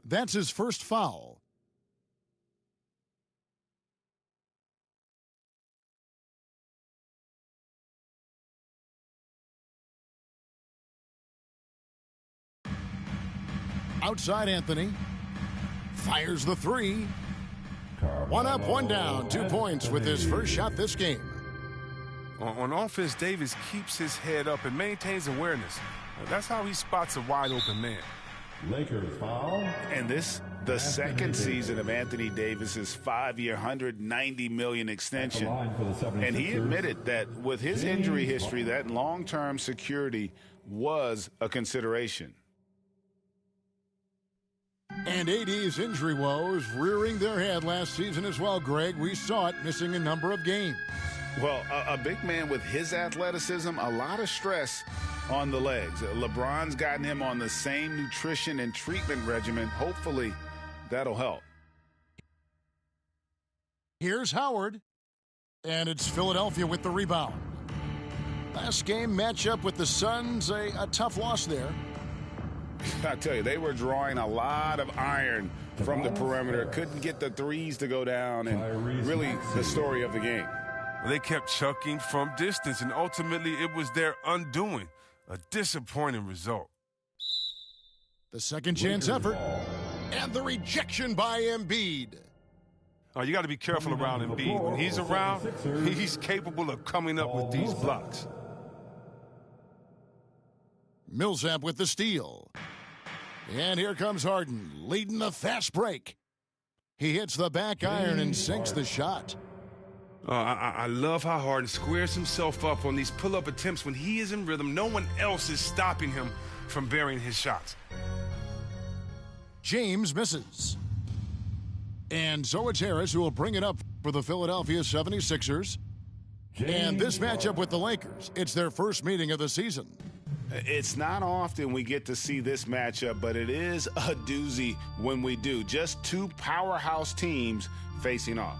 That's his first foul. Outside Anthony. Fires the three. One up, one down. 2 points with his first shot this game. On offense, Davis keeps his head up and maintains awareness. That's how he spots a wide-open man. Lakers foul. And this, the second season of Anthony Davis's 5-year, $190 million extension. And he admitted that with his injury history, that long-term security was a consideration. And AD's injury woes rearing their head last season as well, Greg. We saw it, missing a number of games. Well, a big man with his athleticism, a lot of stress on the legs. LeBron's gotten him on the same nutrition and treatment regimen. Hopefully, that'll help. Here's Howard, and it's Philadelphia with the rebound. Last game matchup with the Suns, a tough loss there. I tell you, they were drawing a lot of iron from the perimeter. Couldn't get the threes to go down, and really the story of the game. They kept chucking from distance, and ultimately it was their undoing. A disappointing result. The second chance effort, and the rejection by Embiid. Oh, you got to be careful around Embiid. When he's around, he's capable of coming up with these blocks. Millsap with the steal. And here comes Harden, leading the fast break. He hits the back iron and sinks the shot. I love how Harden squares himself up on these pull-up attempts. When he is in rhythm, no one else is stopping him from burying his shots. James misses. And so it's Harris who will bring it up for the Philadelphia 76ers. And this matchup with the Lakers, it's their first meeting of the season. It's not often we get to see this matchup, but it is a doozy when we do. Just two powerhouse teams facing off.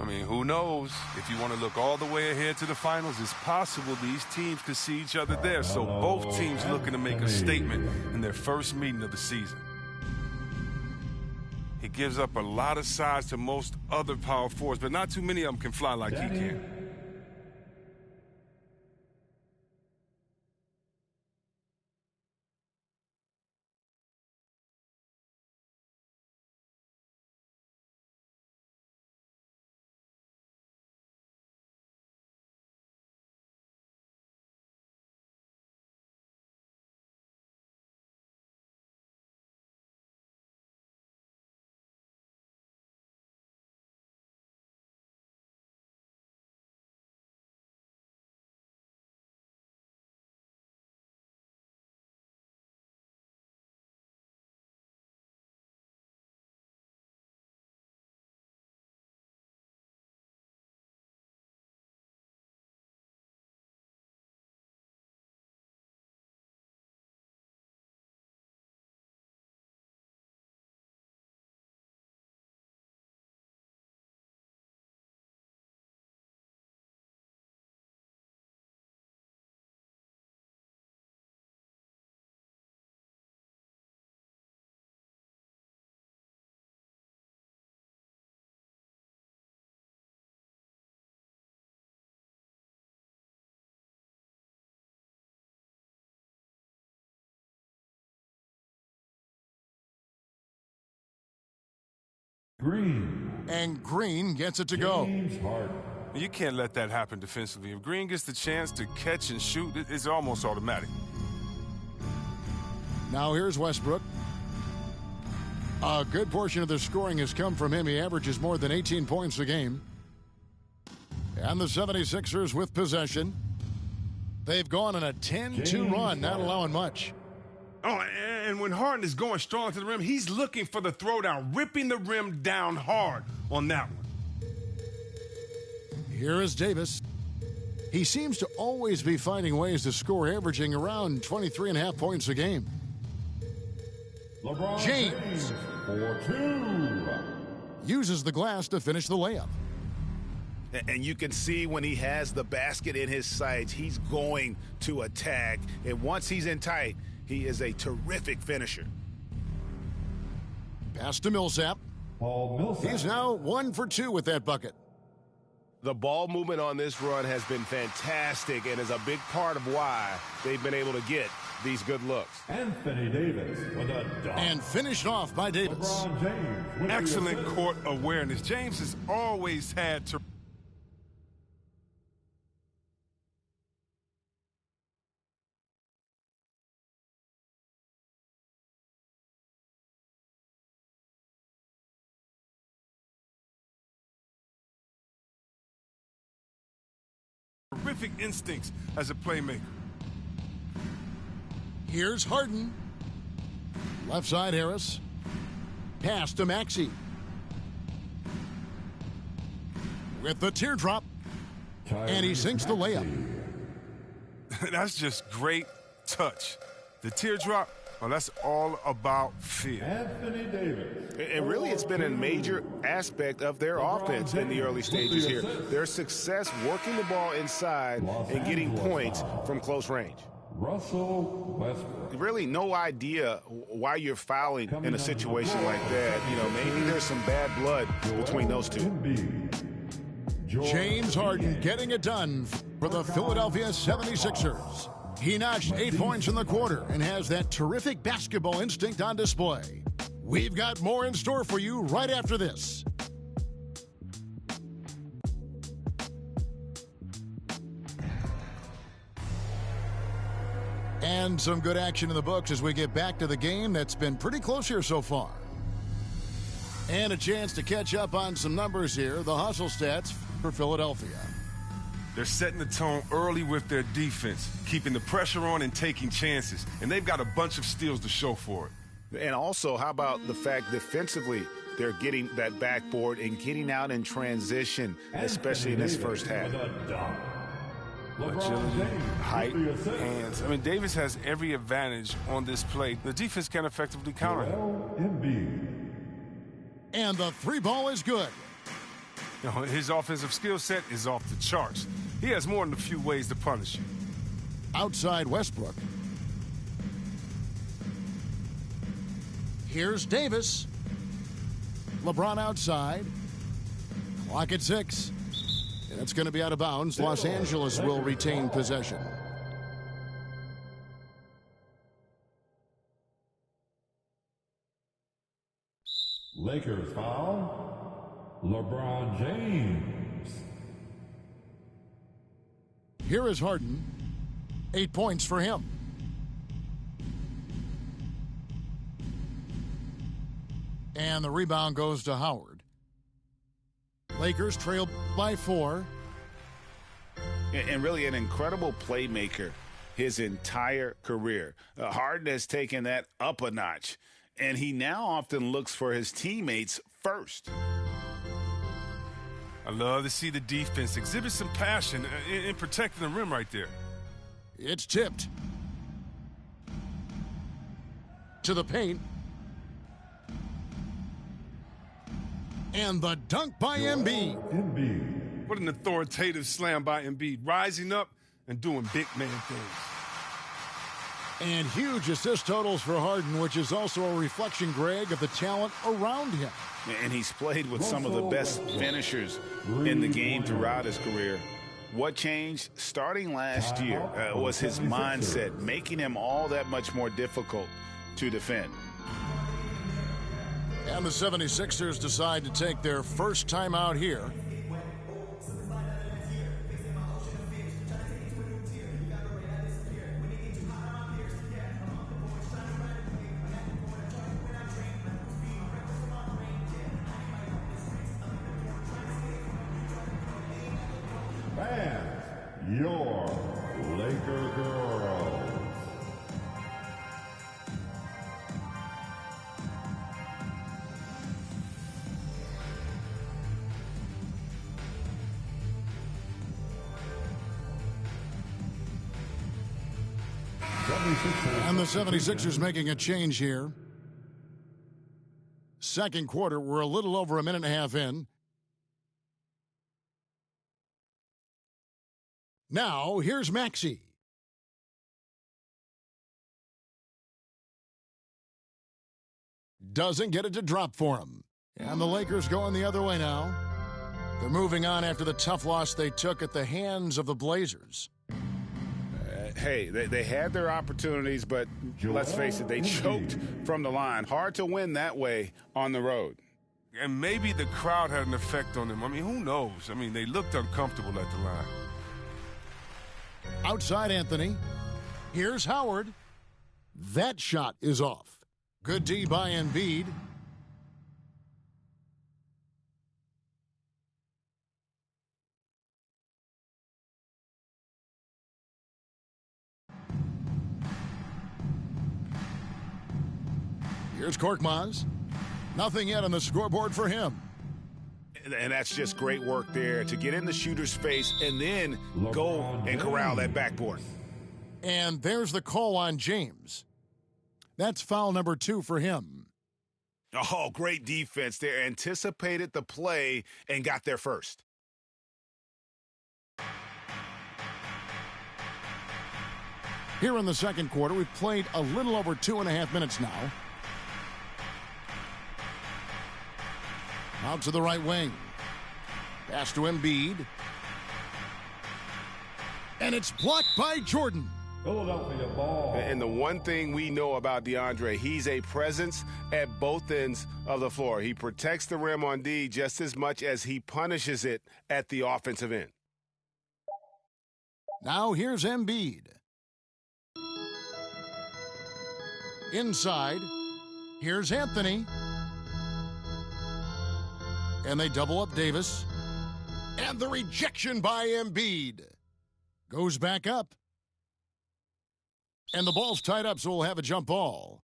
I mean, who knows? If you want to look all the way ahead to the finals, it's possible these teams could see each other there. So both teams looking to make a statement in their first meeting of the season. He gives up a lot of size to most other power forwards, but not too many of them can fly like he can. Green. And Green gets it to go. You can't let that happen defensively. If Green gets the chance to catch and shoot, it's almost automatic. Now here's Westbrook. A good portion of the scoring has come from him. He averages more than 18 points a game. And the 76ers with possession. They've gone on a 10-2 run, not allowing much. Oh, and when Harden is going strong to the rim, he's looking for the throwdown, ripping the rim down hard on that one. Here is Davis. He seems to always be finding ways to score, averaging around 23.5 points a game. LeBron James for two. Uses the glass to finish the layup. And you can see when he has the basket in his sights, he's going to attack. And once he's in tight, he is a terrific finisher. Pass to Millsap. Paul Millsap. He's now 1 for 2 with that bucket. The ball movement on this run has been fantastic and is a big part of why they've been able to get these good looks. Anthony Davis with a dunk. And finished off by Davis. LeBron James with the Excellent assist. court awareness. James has always had to. Terrific instincts as a playmaker. Here's Harden. Left side Harris. Pass to Maxey. With the teardrop. And he sinks the layup. That's just great touch. The teardrop, well, that's all about feel. Anthony Davis. And really, it's been a major aspect of their offense in the early stages here. Their success working the ball inside and getting points from close range. Russell Westbrook. Really no idea why you're fouling in a situation like that. You know, maybe there's some bad blood between those two. James Harden getting it done for the Philadelphia 76ers. He notched 8 points in the quarter and has that terrific basketball instinct on display. We've got more in store for you right after this. And some good action in the books as we get back to the game that's been pretty close here so far. And a chance to catch up on some numbers here, the hustle stats for Philadelphia. They're setting the tone early with their defense, keeping the pressure on and taking chances. And they've got a bunch of steals to show for it. And also, how about the fact defensively they're getting that backboard and getting out in transition, especially in this first half. Agility, height, hands. I mean, Davis has every advantage on this play. The defense can effectively counter him. And the three ball is good. You know, his offensive skill set is off the charts. He has more than a few ways to punish you. Outside Westbrook. Here's Davis. LeBron outside. Clock at 6. And it's going to be out of bounds. Los Angeles will retain possession. Lakers foul. LeBron James. Here is Harden. 8 points for him. And the rebound goes to Howard. Lakers trail by 4. And really an incredible playmaker his entire career. Harden has taken that up a notch, and he now often looks for his teammates first. I love to see the defense exhibit some passion in protecting the rim right there. It's tipped. To the paint. And the dunk by Embiid. What an authoritative slam by Embiid, rising up and doing big man things. And huge assist totals for Harden, which is also a reflection, Greg, of the talent around him. And he's played with some of the best finishers in the game throughout his career. What changed starting last year was his mindset, making him all that much more difficult to defend. And the 76ers decide to take their first time out here. Fans, your Laker girls. And the 76ers making a change here. Second quarter, we're a little over a minute and a half in. Now, here's Maxey. Doesn't get it to drop for him. And the Lakers going the other way now. They're moving on after the tough loss they took at the hands of the Blazers. Hey, they had their opportunities, but let's face it, they choked from the line. Hard to win that way on the road. And maybe the crowd had an effect on them. I mean, who knows? I mean, they looked uncomfortable at the line. Outside Anthony. Here's Howard. That shot is off. Good D by Embiid. Here's Korkmaz. Nothing yet on the scoreboard for him. And that's just great work there to get in the shooter's face and then go and corral that backboard. And there's the call on James. That's foul number 2 for him. Oh, great defense there. Anticipated the play and got there first. Here in the second quarter, we've played a little over 2.5 minutes now. Out to the right wing. Pass to Embiid. And it's blocked by Jordan. Philadelphia ball. And the one thing we know about DeAndre, he's a presence at both ends of the floor. He protects the rim on D just as much as he punishes it at the offensive end. Now here's Embiid. Inside. Here's Anthony. And they double up Davis. And the rejection by Embiid. Goes back up. And the ball's tied up, so we'll have a jump ball.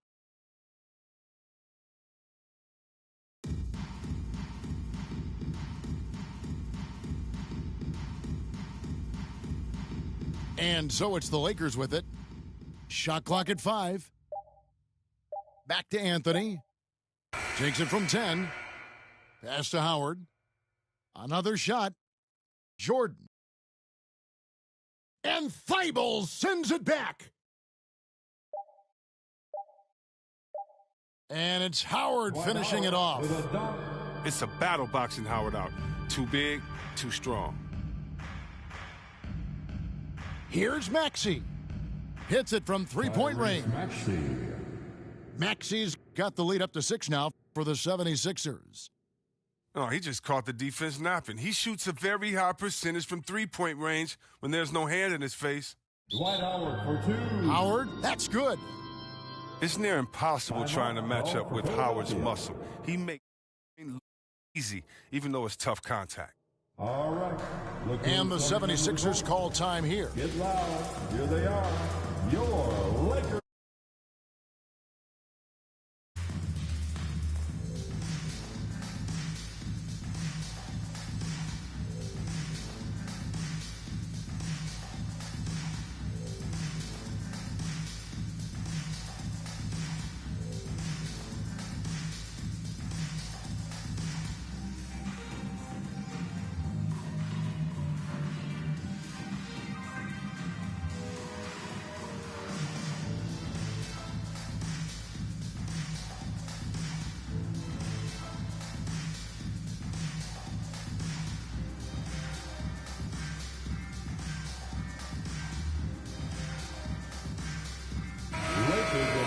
And so it's the Lakers with it. Shot clock at 5. Back to Anthony. Takes it from 10. Pass to Howard. Another shot. Jordan. And Thibault sends it back. And it's Howard finishing it off. It's a battle boxing Howard out. Too big, too strong. Here's Maxey. Hits it from three-point range. Maxey's got the lead up to 6 now for the 76ers. Oh, he just caught the defense napping. He shoots a very high percentage from three-point range when there's no hand in his face. Dwight Howard for 2. Howard, that's good. It's near impossible trying to match up with Howard's muscle. He makes it look easy, even though it's tough contact. All right. And the 76ers call time here. Get loud. Here they are. Your Lakers.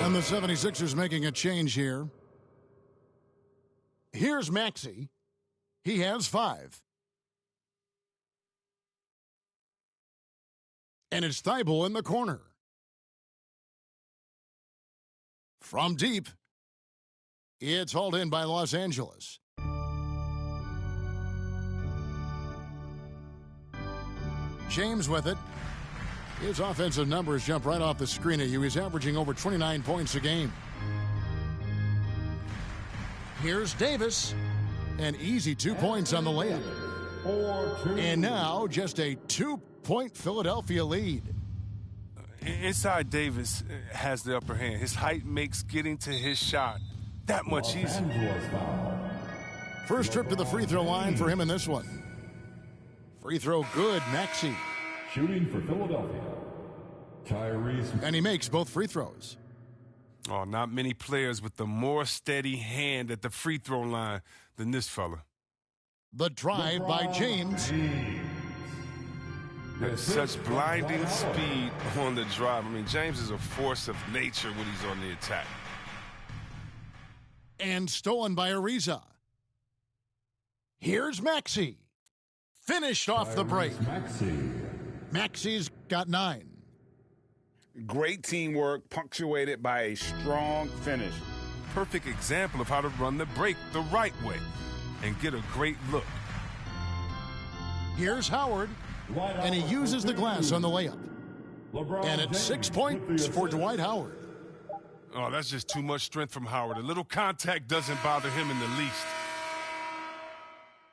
And the 76ers making a change here. Here's Maxey. He has 5. And it's Thibault in the corner. From deep, it's hauled in by Los Angeles. James with it. His offensive numbers jump right off the screen at you. He's averaging over 29 points a game. Here's Davis. An easy 2 points on the layup. And now just a 2-point Philadelphia lead. Inside Davis has the upper hand. His height makes getting to his shot that much easier. First trip to the free throw line for him in this one. Free throw good, Maxey. Shooting for Philadelphia. Tyrese. And he makes both free throws. Oh, not many players with the more steady hand at the free throw line than this fella. The drive by James. At such blinding speed on the drive. I mean, James is a force of nature when he's on the attack. And stolen by Ariza. Here's Maxey. Finished off the break. Maxey's got 9. Great teamwork punctuated by a strong finish. Perfect example of how to run the break the right way and get a great look. Here's Howard, and he uses the glass on the layup. And it's 6 points for Dwight Howard. Oh, that's just too much strength from Howard. A little contact doesn't bother him in the least.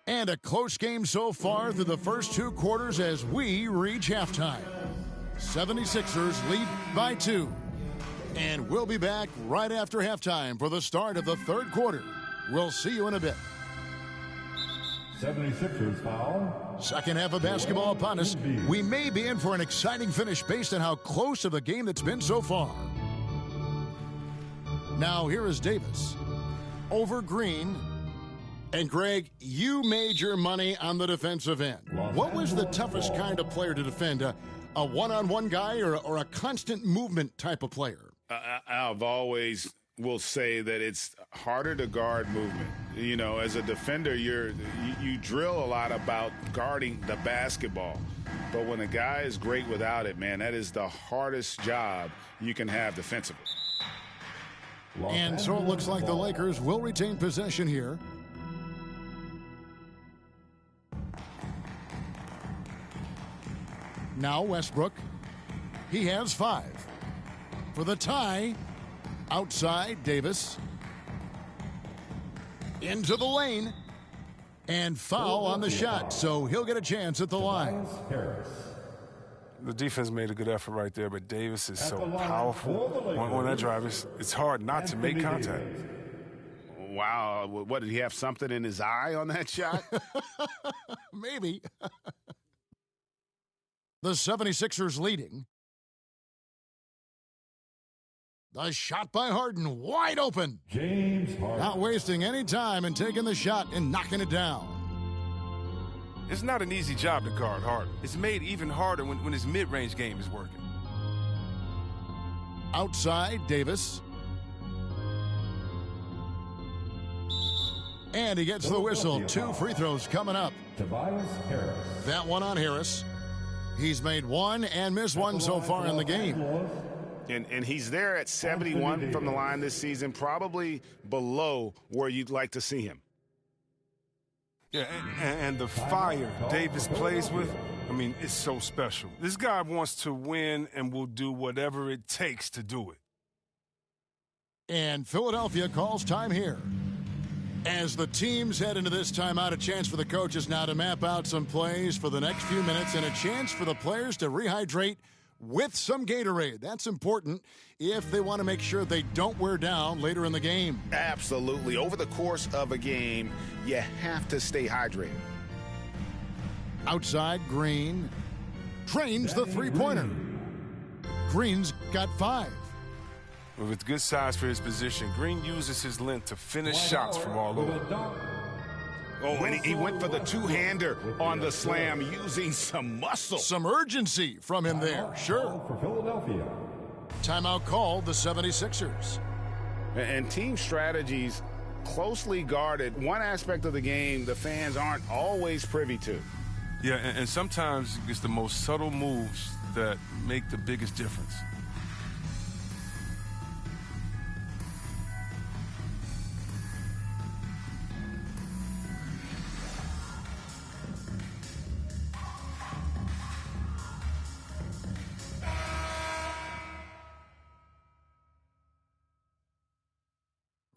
And a close game so far through the first 2 quarters as we reach halftime. 76ers lead by 2. And we'll be back right after halftime for the start of the third quarter. We'll see you in a bit. 76ers foul. Second half of basketball upon us. We may be in for an exciting finish based on how close of a game that's been so far. Now here is Davis over Green. And Greg, you made your money on the defensive end. What was the toughest kind of player to defend? A one-on-one guy or a constant movement type of player? I've always will say that it's harder to guard movement. You know, as a defender, you drill a lot about guarding the basketball. But when a guy is great without it, man, that is the hardest job you can have defensively. And so it looks like the Lakers will retain possession here. Now Westbrook. He has 5. For the tie, outside Davis. Into the lane. And foul on the shot, so he'll get a chance at the line. The defense made a good effort right there, but Davis is so powerful on that drive. It's hard not to make contact. Wow. What, did he have something in his eye on that shot? Maybe. The 76ers leading. The shot by Harden, wide open. James Harden. Not wasting any time and taking the shot and knocking it down. It's not an easy job to guard Harden. It's made even harder when his mid-range game is working. Outside, Davis. And he gets the whistle. 2 free throws coming up. Tobias Harris. That one on Harris. He's made 1 and missed 1 so far in the game. And he's there at 71 from the line this season, probably below where you'd like to see him. Yeah, and the fire Davis plays with, I mean, it's so special. This guy wants to win and will do whatever it takes to do it. And Philadelphia calls time here. As the teams head into this timeout, a chance for the coaches now to map out some plays for the next few minutes and a chance for the players to rehydrate with some Gatorade. That's important if they want to make sure they don't wear down later in the game. Absolutely. Over the course of a game, you have to stay hydrated. Outside, Green trains the three-pointer. Green's got 5. With good size for his position, Green uses his length to finish shots from all over. Oh, and he went for the two-hander on the slam using some muscle. Some urgency from him there, sure. For Philadelphia. Timeout called the 76ers. And team strategies closely guarded. One aspect of the game the fans aren't always privy to. Yeah, and sometimes it's the most subtle moves that make the biggest difference.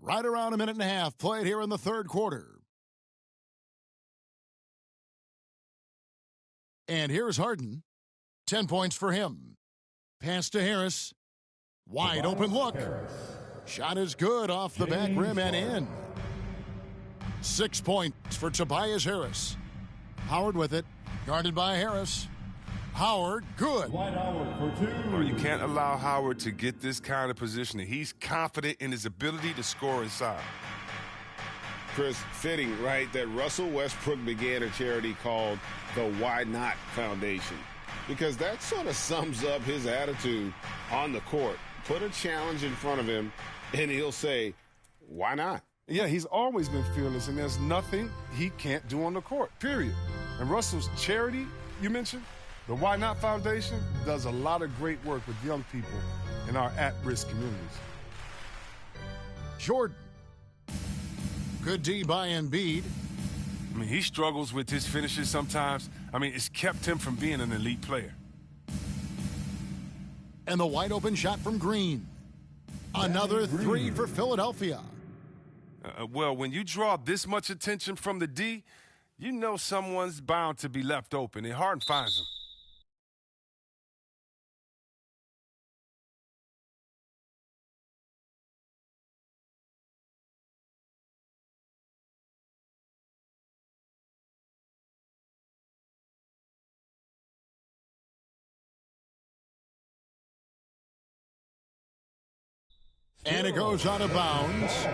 Right around a minute and a half played here in the third quarter. And here's Harden. 10 points for him. Pass to Harris. Wide open look. Shot is good off the back rim and in. 6 points for Tobias Harris. Howard with it. Guarded by Harris. Howard, good. Dwight Howard for 2. Well, you can't allow Howard to get this kind of positioning. He's confident in his ability to score inside. Chris, fitting, right, that Russell Westbrook began a charity called the Why Not Foundation, because that sort of sums up his attitude on the court. Put a challenge in front of him, and he'll say, why not? Yeah, he's always been fearless, and there's nothing he can't do on the court, period. And Russell's charity, you mentioned, the Why Not Foundation, does a lot of great work with young people in our at-risk communities. Jordan. Good D by Embiid. I mean, he struggles with his finishes sometimes. I mean, it's kept him from being an elite player. And the wide open shot from Green. Another three for Philadelphia. Well, when you draw this much attention from the D, you know someone's bound to be left open, and Harden finds him. And it goes out of bounds.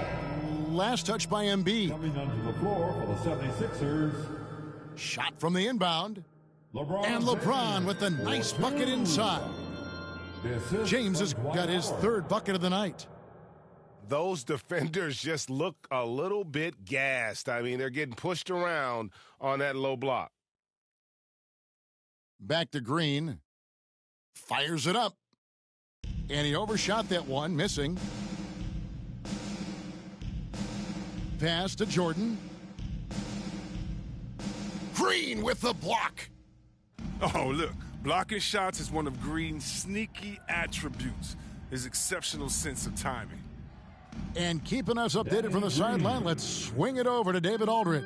Last touch by Embiid. Coming onto the floor for the 76ers. Shot from the inbound. And James LeBron with the nice bucket inside. James has got his third bucket of the night. Those defenders just look a little bit gassed. I mean, they're getting pushed around on that low block. Back to Green. Fires it up. And he overshot that one, missing. Pass to Jordan. Green with the block. Oh, look, blocking shots is one of Green's sneaky attributes, his exceptional sense of timing. And keeping us updated from the sideline, let's swing it over to David Aldridge.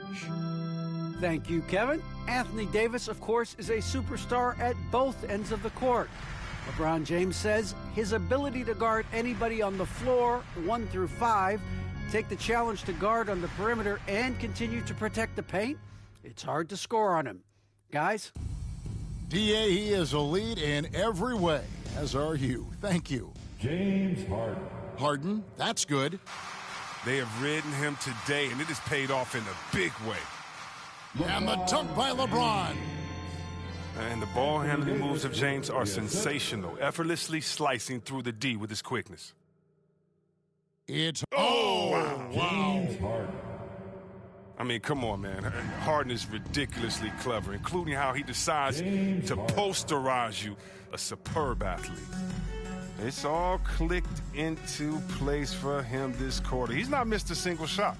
Thank you, Kevin. Anthony Davis, of course, is a superstar at both ends of the court. LeBron James says his ability to guard anybody on the floor, 1 through 5, take the challenge to guard on the perimeter, and continue to protect the paint, it's hard to score on him. Guys? DA, he is a lead in every way, as are you. Thank you. James Harden. Harden, that's good. They have ridden him today, and it has paid off in a big way. And the dunk by LeBron. And the ball handling moves of James are sensational, effortlessly slicing through the D with his quickness. It's wow. James Harden. I mean, come on, man. Harden is ridiculously clever, including how he decides to posterize you, a superb athlete. It's all clicked into place for him this quarter. He's not missed a single shot.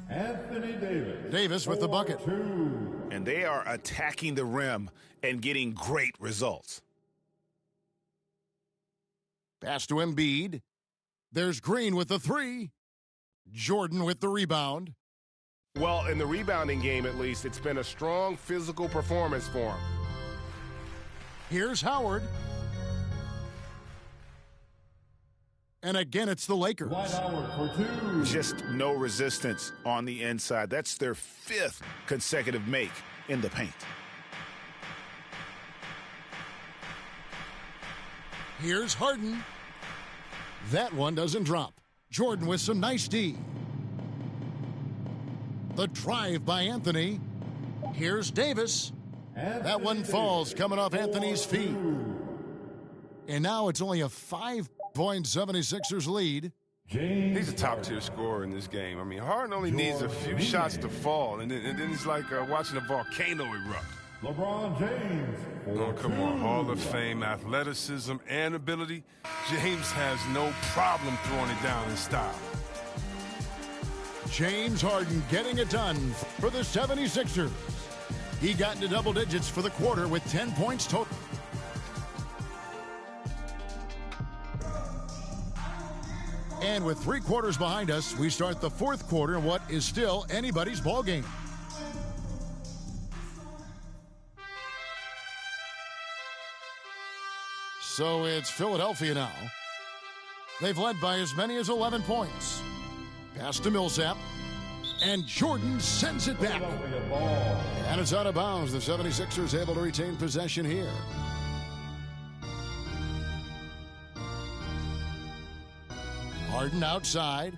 Anthony Davis. Davis with the bucket. 2. And they are attacking the rim and getting great results. Pass to Embiid. There's Green with the three. Jordan with the rebound. Well, in the rebounding game, at least, it's been a strong physical performance for him. Here's Howard. And again, it's the Lakers. Dwight Howard for 2. Just no resistance on the inside. That's their 5th consecutive make in the paint. Here's Harden. That one doesn't drop. Jordan with some nice D. The drive by Anthony. Here's Davis. That one falls coming off Anthony's feet. And now it's only a 5-point 76ers lead. He's a top-tier scorer in this game. I mean, Harden only needs a few shots to fall, and then it's like watching a volcano erupt. LeBron James. Oh, come on. Hall of Fame, athleticism, and ability. James has no problem throwing it down in style. James Harden getting it done for the 76ers. He got into double digits for the quarter with 10 points total. And with 3 quarters behind us, we start the 4th quarter in what is still anybody's ball game. So it's Philadelphia now. They've led by as many as 11 points. Pass to Millsap. And Jordan sends it back. And it's out of bounds. The 76ers able to retain possession here. Harden outside.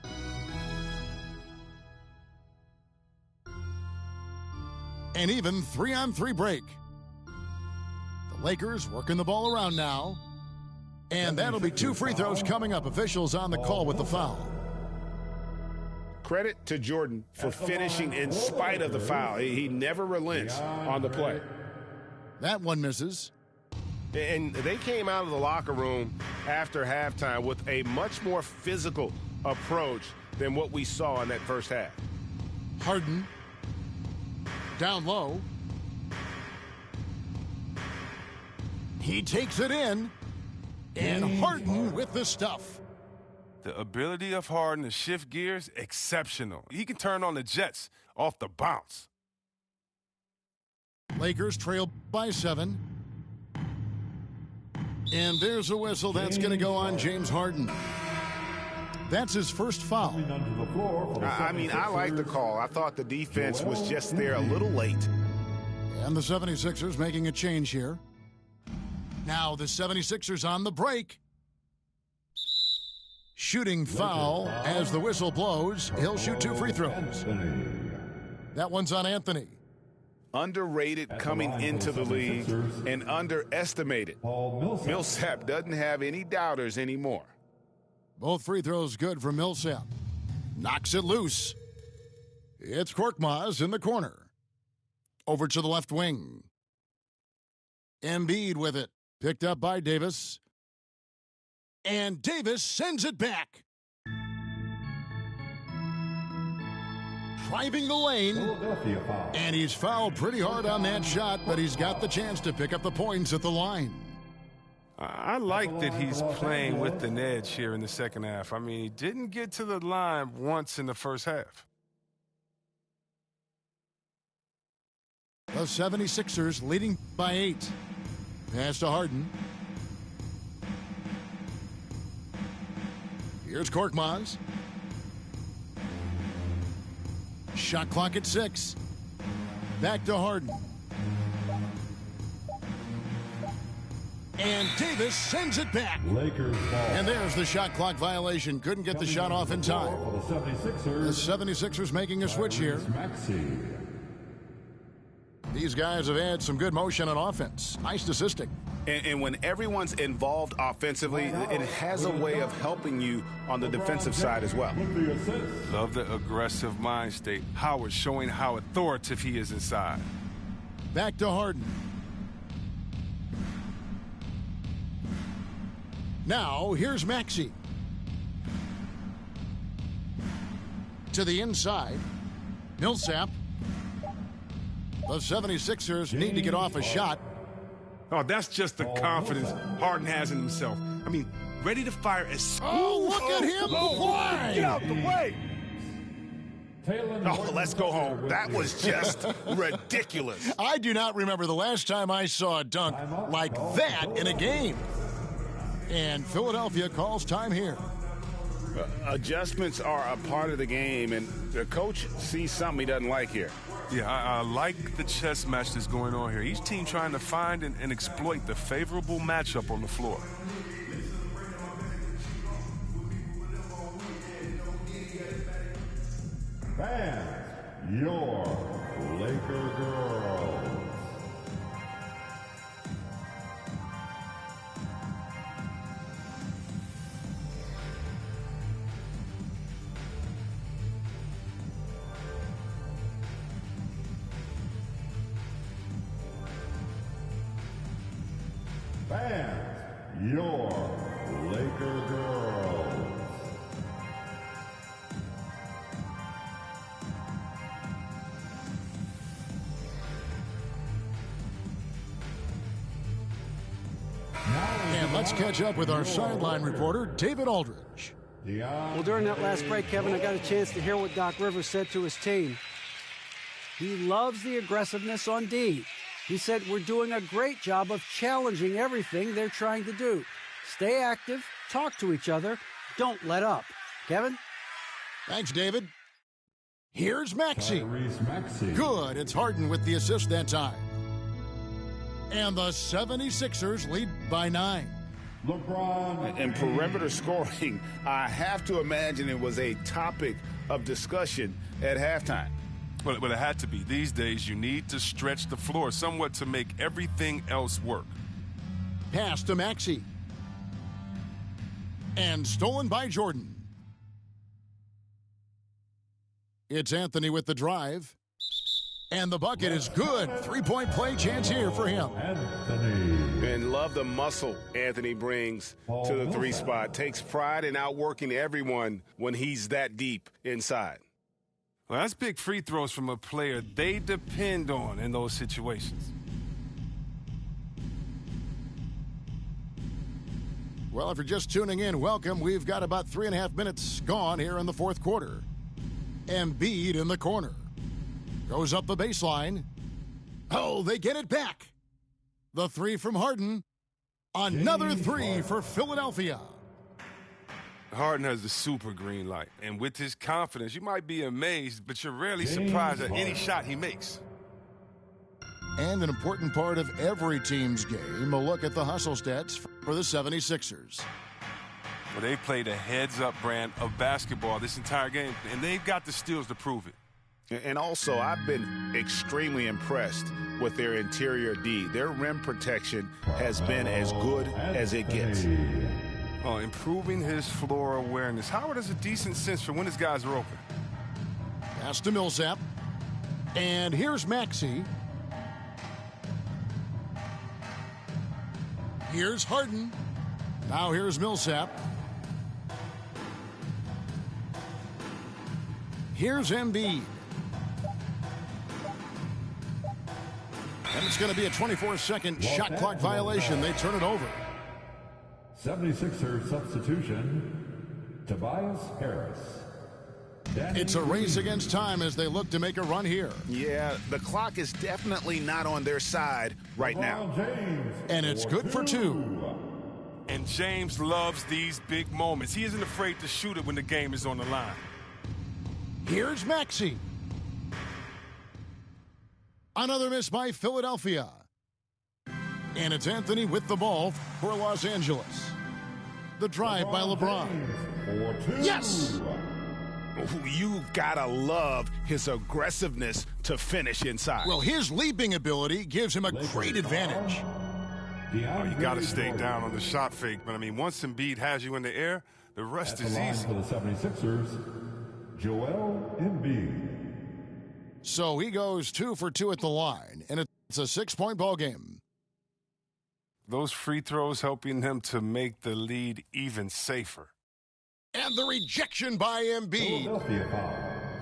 An even 3-on-3 break. The Lakers working the ball around now. And that'll be 2 free throws coming up. Officials on the call with the foul. Credit to Jordan for finishing in spite of the foul. He never relents on the play. That one misses. And they came out of the locker room after halftime with a much more physical approach than what we saw in that first half. Harden down low. He takes it in. And Harden with the stuff. The ability of Harden to shift gears, exceptional. He can turn on the Jets off the bounce. Lakers trail by 7. And there's a whistle that's going to go on James Harden. That's his first foul. I mean, I like the call. I thought the defense was just there a little late. And the 76ers making a change here. Now the 76ers on the break. Shooting foul as the whistle blows. He'll shoot 2 free throws. That one's on Anthony. Underrated coming into the league and underestimated. Millsap doesn't have any doubters anymore. Both free throws good for Millsap. Knocks it loose. It's Korkmaz in the corner. Over to the left wing. Embiid with it. Picked up by Davis. And Davis sends it back. Driving the lane. And he's fouled pretty hard on that shot, but he's got the chance to pick up the points at the line. I like that he's playing with an edge here in the second half. I mean, he didn't get to the line once in the first half. The 76ers leading by 8. Pass to Harden. Here's Korkmaz. Shot clock at 6. Back to Harden. And Davis sends it back. Lakers ball. And there's the shot clock violation. Couldn't get the shot off in time. The 76ers making a switch here. These guys have had some good motion on offense. Nice assisting. And when everyone's involved offensively, it has a way of helping you on the defensive side as well. Love the aggressive mind state. Howard showing how authoritative he is inside. Back to Harden. Now, here's Maxey. To the inside. Millsap. The 76ers need to get off a shot. Oh, that's just the confidence Harden has in himself. I mean, ready to fire as... Oh, look at him fly! Get out the way! Oh, let's go home. That was just ridiculous. I do not remember the last time I saw a dunk like that in a game. And Philadelphia calls time here. Adjustments are a part of the game, and the coach sees something he doesn't like here. Yeah, I like the chess match that's going on here. Each team trying to find and exploit the favorable matchup on the floor. Fans, your Laker girls. Fans, your Laker girls. And let's catch up with our sideline reporter, David Aldridge. Well, during that last break, Kevin, I got a chance to hear what Doc Rivers said to his team. He loves the aggressiveness on D. He said, we're doing a great job of challenging everything they're trying to do. Stay active, talk to each other, don't let up. Kevin? Thanks, David. Here's Maxey. Maxey. Good. It's Harden with the assist that time. And the 76ers lead by 9. LeBron. And perimeter scoring, I have to imagine it was a topic of discussion at halftime. Well, it had to be. These days, you need to stretch the floor somewhat to make everything else work. Pass to Maxey. And stolen by Jordan. It's Anthony with the drive. And the bucket is good. Three-point play chance here for him. Anthony. And love the muscle Anthony brings to the three spot. Takes pride in outworking everyone when he's that deep inside. Well, that's big free throws from a player they depend on in those situations. Well, if you're just tuning in, welcome. We've got about 3.5 minutes gone here in the fourth quarter. Embiid in the corner. Goes up the baseline. Oh, they get it back. The three from Harden. Another three for Philadelphia. Harden has the super green light. And with his confidence, you might be amazed, but you're rarely surprised at any shot he makes. And an important part of every team's game, a look at the hustle stats for the 76ers. Well, they played a heads-up brand of basketball this entire game, and they've got the steals to prove it. And also, I've been extremely impressed with their interior D. Their rim protection has been as good as it gets. Oh, improving his floor awareness. Howard has a decent sense for when his guys are open. Pass to Millsap. And here's Maxey. Here's Harden. Now here's Millsap. Here's Embiid. And it's going to be a 24-second shot clock violation. They turn it over. 76ers substitution, Tobias Harris. It's a race against time as they look to make a run here. Yeah, the clock is definitely not on their side right now. James And it's good for two. And James loves these big moments. He isn't afraid to shoot it when the game is on the line. Here's Maxey. Another miss by Philadelphia. And it's Anthony with the ball for Los Angeles. The drive by LeBron. Yes! Ooh, you've got to love his aggressiveness to finish inside. Well, his leaping ability gives him a great advantage. Oh, you got to stay down on the shot fake. But, I mean, once Embiid has you in the air, the rest is easy. For the 76ers, Joel Embiid. So he goes 2 for 2 at the line, and it's a 6-point ball game. Those free throws helping them to make the lead even safer. And the rejection by Embiid.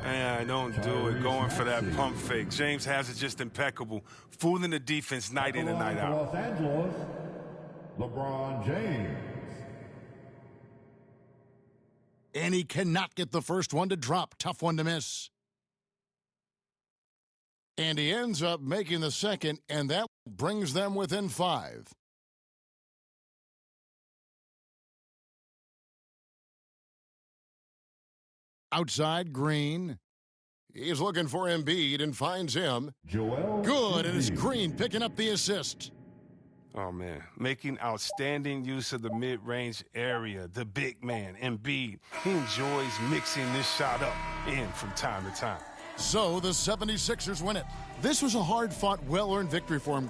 Yeah, don't do it. Going for that pump fake. James has it just impeccable, fooling the defense night in and night out. Los Angeles, LeBron James. And he cannot get the first one to drop. Tough one to miss. And he ends up making the second, and that brings them within 5. Outside, Green. He's looking for Embiid and finds him. Joel Good, and it's Embiid. Green picking up the assist. Oh, man. Making outstanding use of the mid-range area. The big man, Embiid. He enjoys mixing this shot up in from time to time. So the 76ers win it. This was a hard-fought, well-earned victory for him.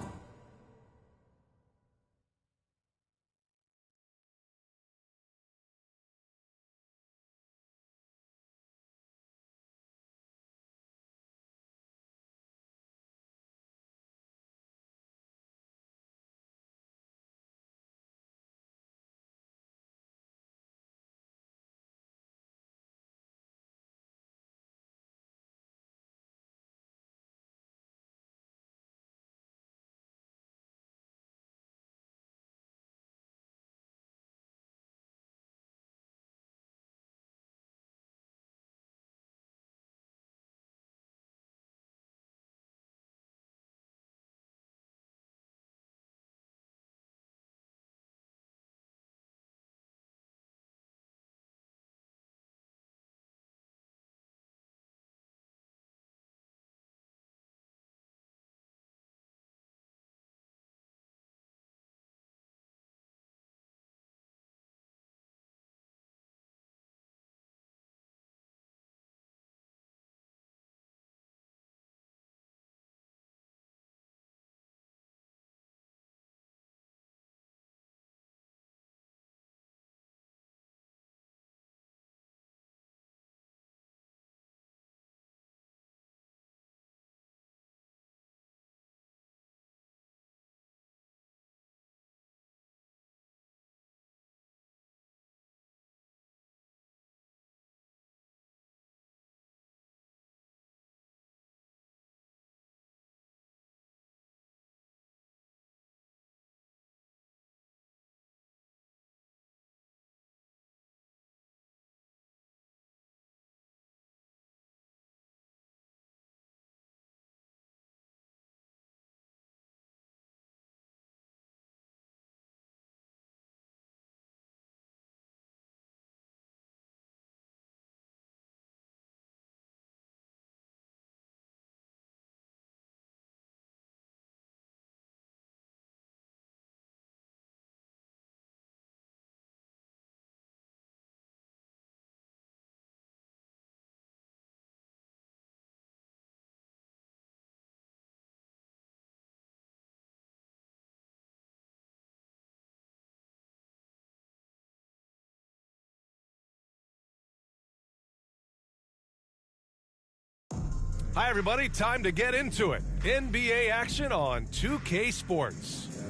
Hi, everybody. Time to get into it. NBA action on 2K Sports.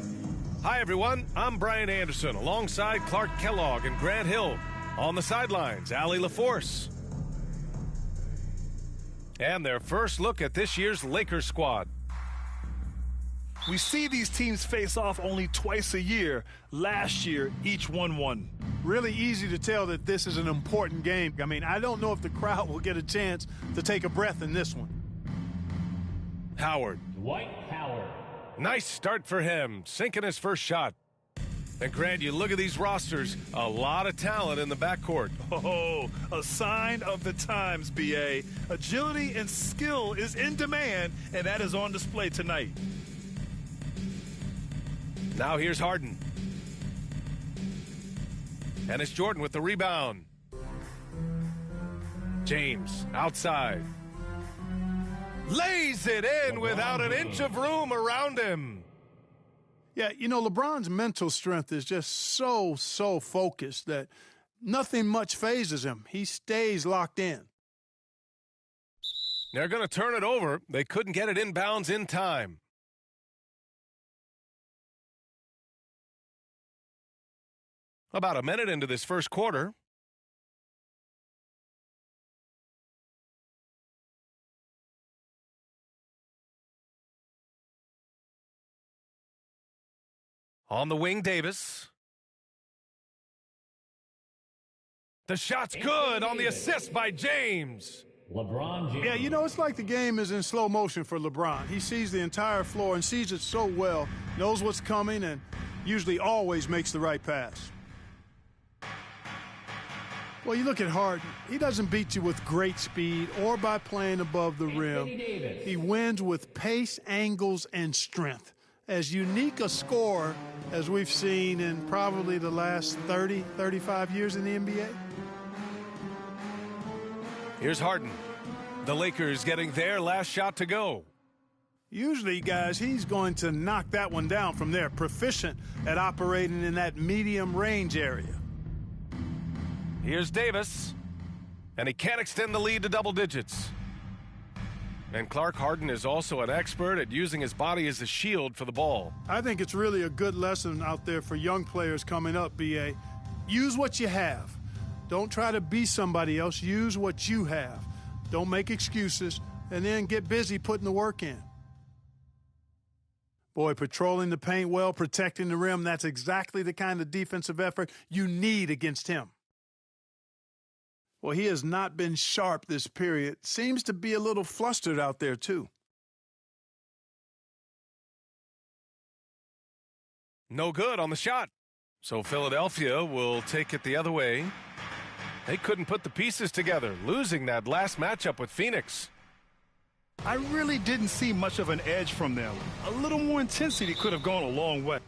Hi, everyone. I'm Brian Anderson alongside Clark Kellogg and Grant Hill. On the sidelines, Allie LaForce. And their first look at this year's Lakers squad. We see these teams face off only twice a year. Last year, each won. Really easy to tell that this is an important game. I mean, I don't know if the crowd will get a chance to take a breath in this one. Howard. Dwight Howard. Nice start for him, sinking his first shot. And Grant, you look at these rosters, a lot of talent in the backcourt. Oh, a sign of the times, B.A. Agility and skill is in demand, and that is on display tonight. Now here's Harden. And it's Jordan with the rebound. James outside. Lays it in without an inch of room around him. Yeah, you know, LeBron's mental strength is just so focused that nothing much phases him. He stays locked in. They're going to turn it over. They couldn't get it inbounds in time. About a minute into this first quarter. On the wing, Davis. The shot's good on the assist by James. LeBron James. Yeah, you know, it's like the game is in slow motion for LeBron. He sees the entire floor and sees it so well, knows what's coming, and usually always makes the right pass. Well, you look at Harden. He doesn't beat you with great speed or by playing above the rim. He wins with pace, angles, and strength. As unique a scorer as we've seen in probably the last 30, 35 years in the NBA. Here's Harden. The Lakers getting their last shot to go. Usually, guys, he's going to knock that one down from there. Proficient at operating in that medium range area. Here's Davis. And he can't extend the lead to double digits. And Clark, Harden is also an expert at using his body as a shield for the ball. I think it's really a good lesson out there for young players coming up, B.A. Use what you have. Don't try to be somebody else. Use what you have. Don't make excuses, and then get busy putting the work in. Boy, patrolling the paint well, protecting the rim, that's exactly the kind of defensive effort you need against him. Well, he has not been sharp this period. Seems to be a little flustered out there, too. No good on the shot. So Philadelphia will take it the other way. They couldn't put the pieces together, losing that last matchup with Phoenix. I really didn't see much of an edge from them. A little more intensity could have gone a long way.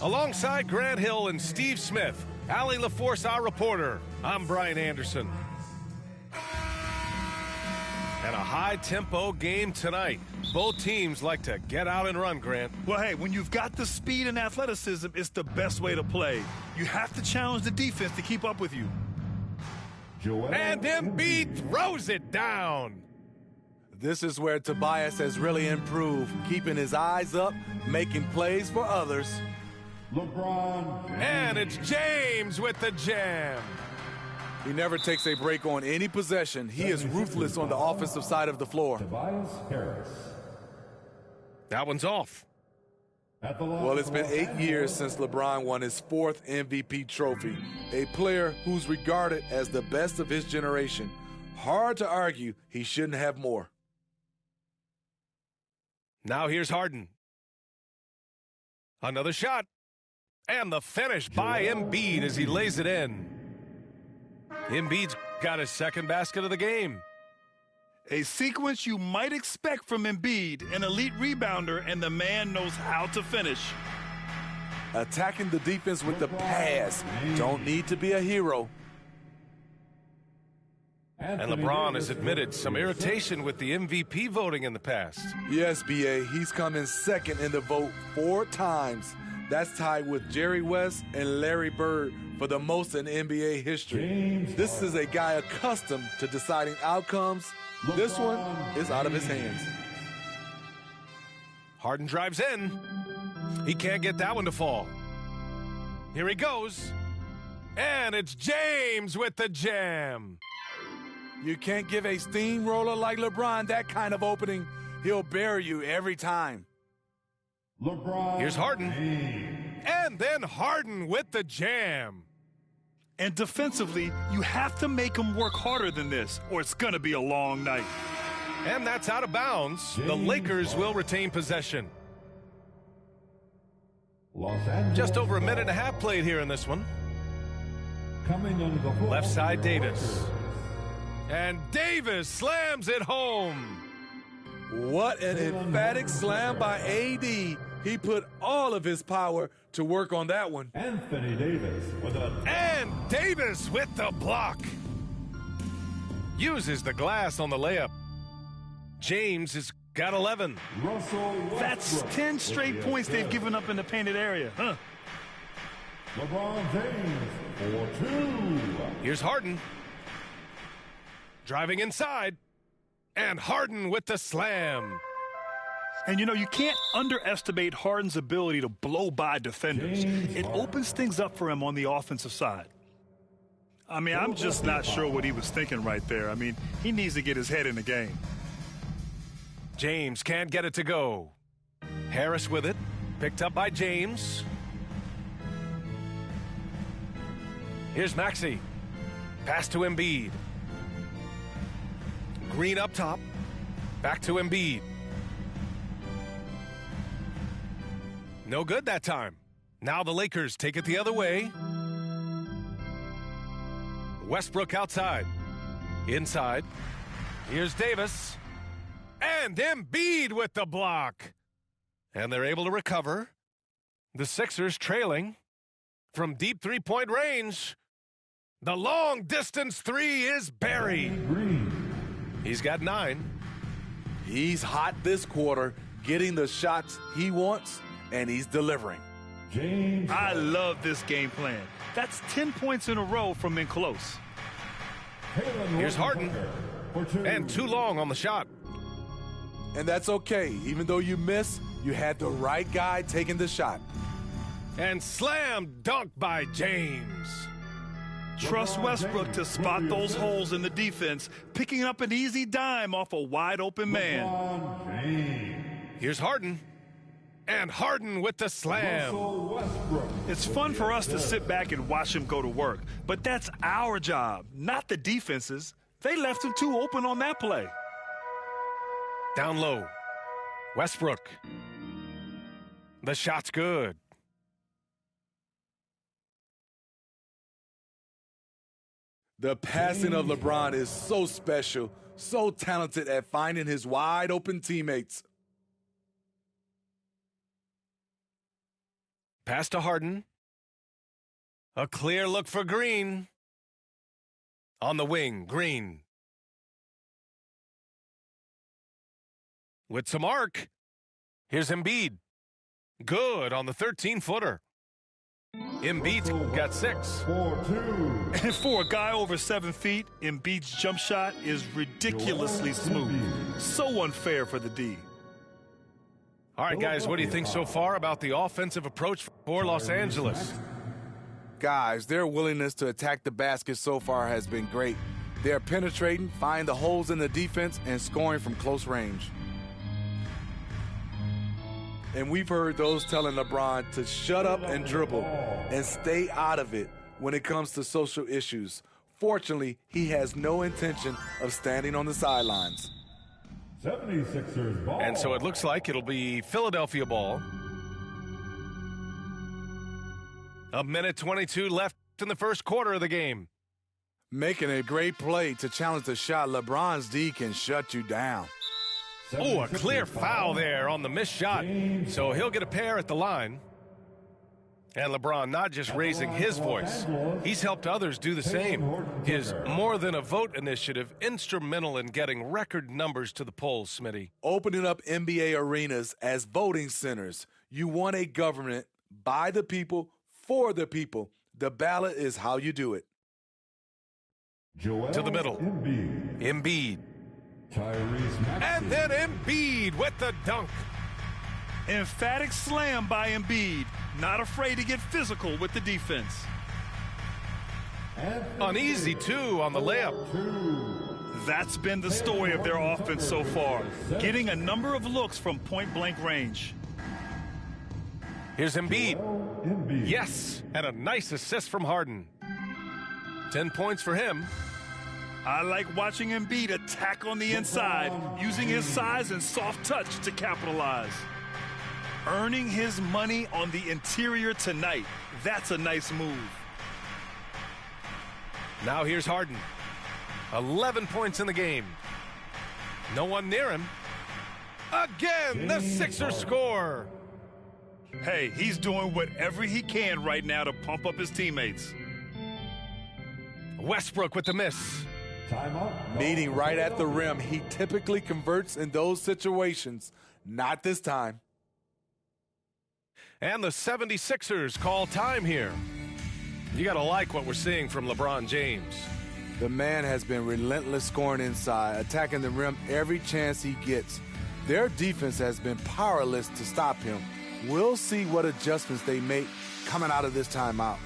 Alongside Grant Hill and Steve Smith, Allie LaForce, our reporter, I'm Brian Anderson. And a high-tempo game tonight. Both teams like to get out and run, Grant. Well, hey, when you've got the speed and athleticism, it's the best way to play. You have to challenge the defense to keep up with you. And Embiid throws it down. This is where Tobias has really improved, keeping his eyes up, making plays for others. LeBron James. And it's James with the jam. He never takes a break on any possession. He is ruthless on the offensive side of the floor. Tobias Harris. That one's off. Well, it's been 8 years since LeBron won his 4th MVP trophy. A player who's regarded as the best of his generation. Hard to argue he shouldn't have more. Now here's Harden. Another shot. And the finish by Embiid as he lays it in. Embiid's got his second basket of the game. A sequence you might expect from Embiid, an elite rebounder, and the man knows how to finish. Attacking the defense with the pass. Don't need to be a hero. And LeBron has admitted some irritation with the MVP voting in the past. Yes, B.A., he's come in second in the vote 4 times. That's tied with Jerry West and Larry Bird for the most in NBA history. This is a guy accustomed to deciding outcomes. This one is out of his hands. Harden drives in. He can't get that one to fall. Here he goes. And it's James with the jam. You can't give a steamroller like LeBron that kind of opening. He'll bury you every time. LeBron. Here's Harden. James. And then Harden with the jam. And defensively, you have to make him work harder than this, or it's going to be a long night. And that's out of bounds. The Lakers will retain possession. Just over a minute and a half played here in this one. Coming on the floor. Left side, Davis. And Davis slams it home. What an emphatic slam by A.D. He put all of his power to work on that one. Anthony Davis with a... And Davis with the block. Uses the glass on the layup. James has got 11. That's 10 straight points they've given up in the painted area. Huh? LeBron James for 2. Here's Harden. Driving inside. And Harden with the slam. And, you know, you can't underestimate Harden's ability to blow by defenders. It opens things up for him on the offensive side. I mean, I'm just not sure what he was thinking right there. I mean, he needs to get his head in the game. James can't get it to go. Harris with it. Picked up by James. Here's Maxey. Pass to Embiid. Green up top. Back to Embiid. No good that time. Now the Lakers take it the other way. Westbrook outside. Inside. Here's Davis. And Embiid with the block. And they're able to recover. The Sixers trailing from deep three-point range. The long-distance three is buried. He's got 9. He's hot this quarter, getting the shots he wants, and he's delivering. I love this game plan. That's 10 points in a row from in close. Here's Harden. And too long on the shot. And that's okay. Even though you miss, you had the right guy taking the shot. And slam dunk by James. Trust Westbrook to spot those holes in the defense, picking up an easy dime off a wide-open man. Here's Harden. And Harden with the slam. It's fun for us to sit back and watch him go to work, but that's our job, not the defense's. They left him too open on that play. Down low. Westbrook. The shot's good. The passing of LeBron is so special, so talented at finding his wide-open teammates. Pass to Harden. A clear look for Green. On the wing, Green. With some arc. Here's Embiid. Good on the 13-footer. Embiid's got 6. And for a guy over 7 feet, Embiid's jump shot is ridiculously smooth. So unfair for the D. All right, guys, what do you think so far about the offensive approach for Los Angeles? Guys, their willingness to attack the basket so far has been great. They're penetrating, finding the holes in the defense, and scoring from close range. And we've heard those telling LeBron to shut up and dribble and stay out of it when it comes to social issues. Fortunately, he has no intention of standing on the sidelines. 76ers ball. And so it looks like it'll be Philadelphia ball. A minute 22 left in the first quarter of the game. Making a great play to challenge the shot. LeBron's D can shut you down. Oh, a clear foul there on the missed shot. So he'll get a pair at the line. And LeBron not just raising his voice, he's helped others do the same. His More Than a Vote initiative, instrumental in getting record numbers to the polls, Smitty. Opening up NBA arenas as voting centers. You want a government by the people, for the people. The ballot is how you do it. To the middle. Embiid. And then Embiid with the dunk. Emphatic slam by Embiid. Not afraid to get physical with the defense. Uneasy, too, on the layup. That's been the story of their offense so far. Getting a number of looks from point-blank range. Here's Embiid. Yes, and a nice assist from Harden. 10 points for him. I like watching Embiid attack on the inside, using his size and soft touch to capitalize. Earning his money on the interior tonight. That's a nice move. Now here's Harden. 11 points in the game. No one near him. Again, the Sixers score. Hey, he's doing whatever he can right now to pump up his teammates. Westbrook with the miss. Meeting right at the rim. He typically converts in those situations. Not this time. And the 76ers call time here. You got to like what we're seeing from LeBron James. The man has been relentless scoring inside, attacking the rim every chance he gets. Their defense has been powerless to stop him. We'll see what adjustments they make coming out of this timeout.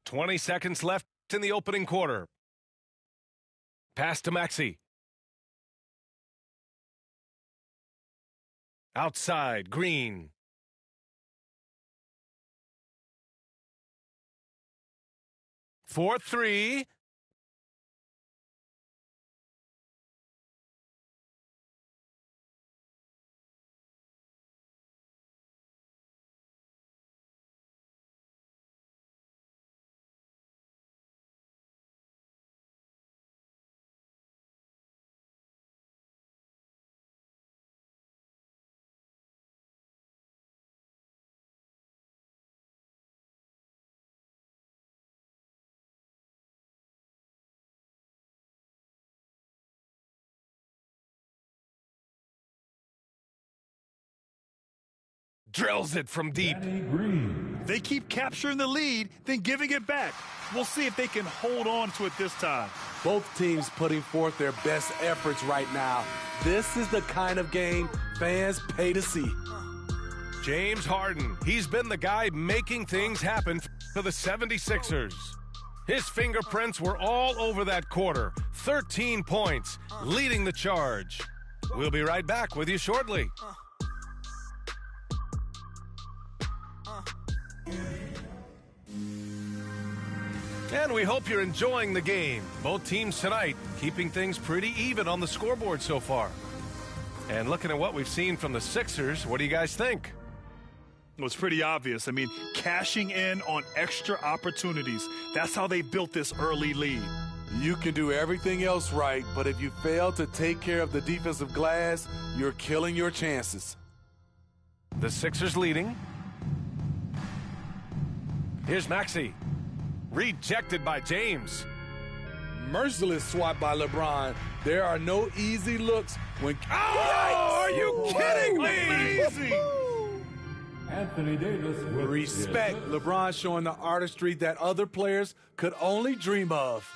"20 seconds left in the opening quarter. Pass to Maxey. Outside, Green. For three. Drills it from deep. They keep capturing the lead, then giving it back. We'll see if they can hold on to it this time. Both teams putting forth their best efforts right now. This is the kind of game fans pay to see. James Harden. He's been the guy making things happen for the 76ers. His fingerprints were all over that quarter. 13 points, leading the charge. We'll be right back with you shortly. And we hope you're enjoying the game. Both teams tonight keeping things pretty even on the scoreboard so far. And looking at what we've seen from the Sixers, what do you guys think? Well, it's pretty obvious. I mean, cashing in on extra opportunities. That's how they built this early lead. You can do everything else right, but if you fail to take care of the defensive glass, you're killing your chances. The Sixers leading. Here's Maxey. Rejected by James. Merciless swat by LeBron. There are no easy looks when... Oh, are you kidding me? Amazing! Anthony Davis with Respect. LeBron showing the artistry that other players could only dream of.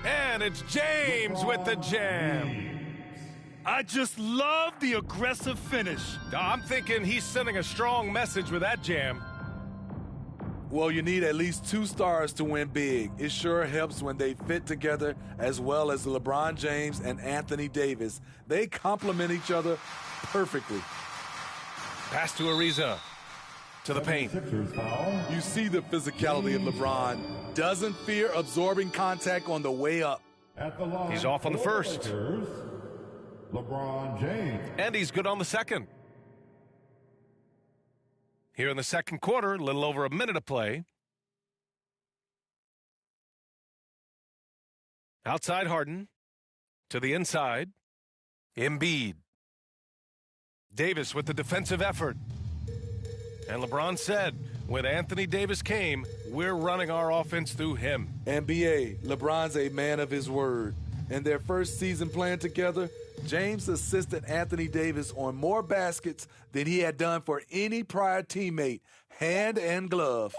And it's James with the jam. I just love the aggressive finish. I'm thinking he's sending a strong message with that jam. Well, you need at least 2 stars to win big. It sure helps when they fit together, as well as LeBron James and Anthony Davis. They complement each other perfectly. Pass to Ariza. To the paint. You see the physicality of LeBron. Doesn't fear absorbing contact on the way up. He's off on the first. LeBron James. And he's good on the second. Here in the second quarter, a little over a minute of play. Outside Harden. To the inside. Embiid. Davis with the defensive effort. And LeBron said, when Anthony Davis came, we're running our offense through him. NBA, LeBron's a man of his word. In their first season playing together, James assisted Anthony Davis on more baskets than he had done for any prior teammate, hand and glove.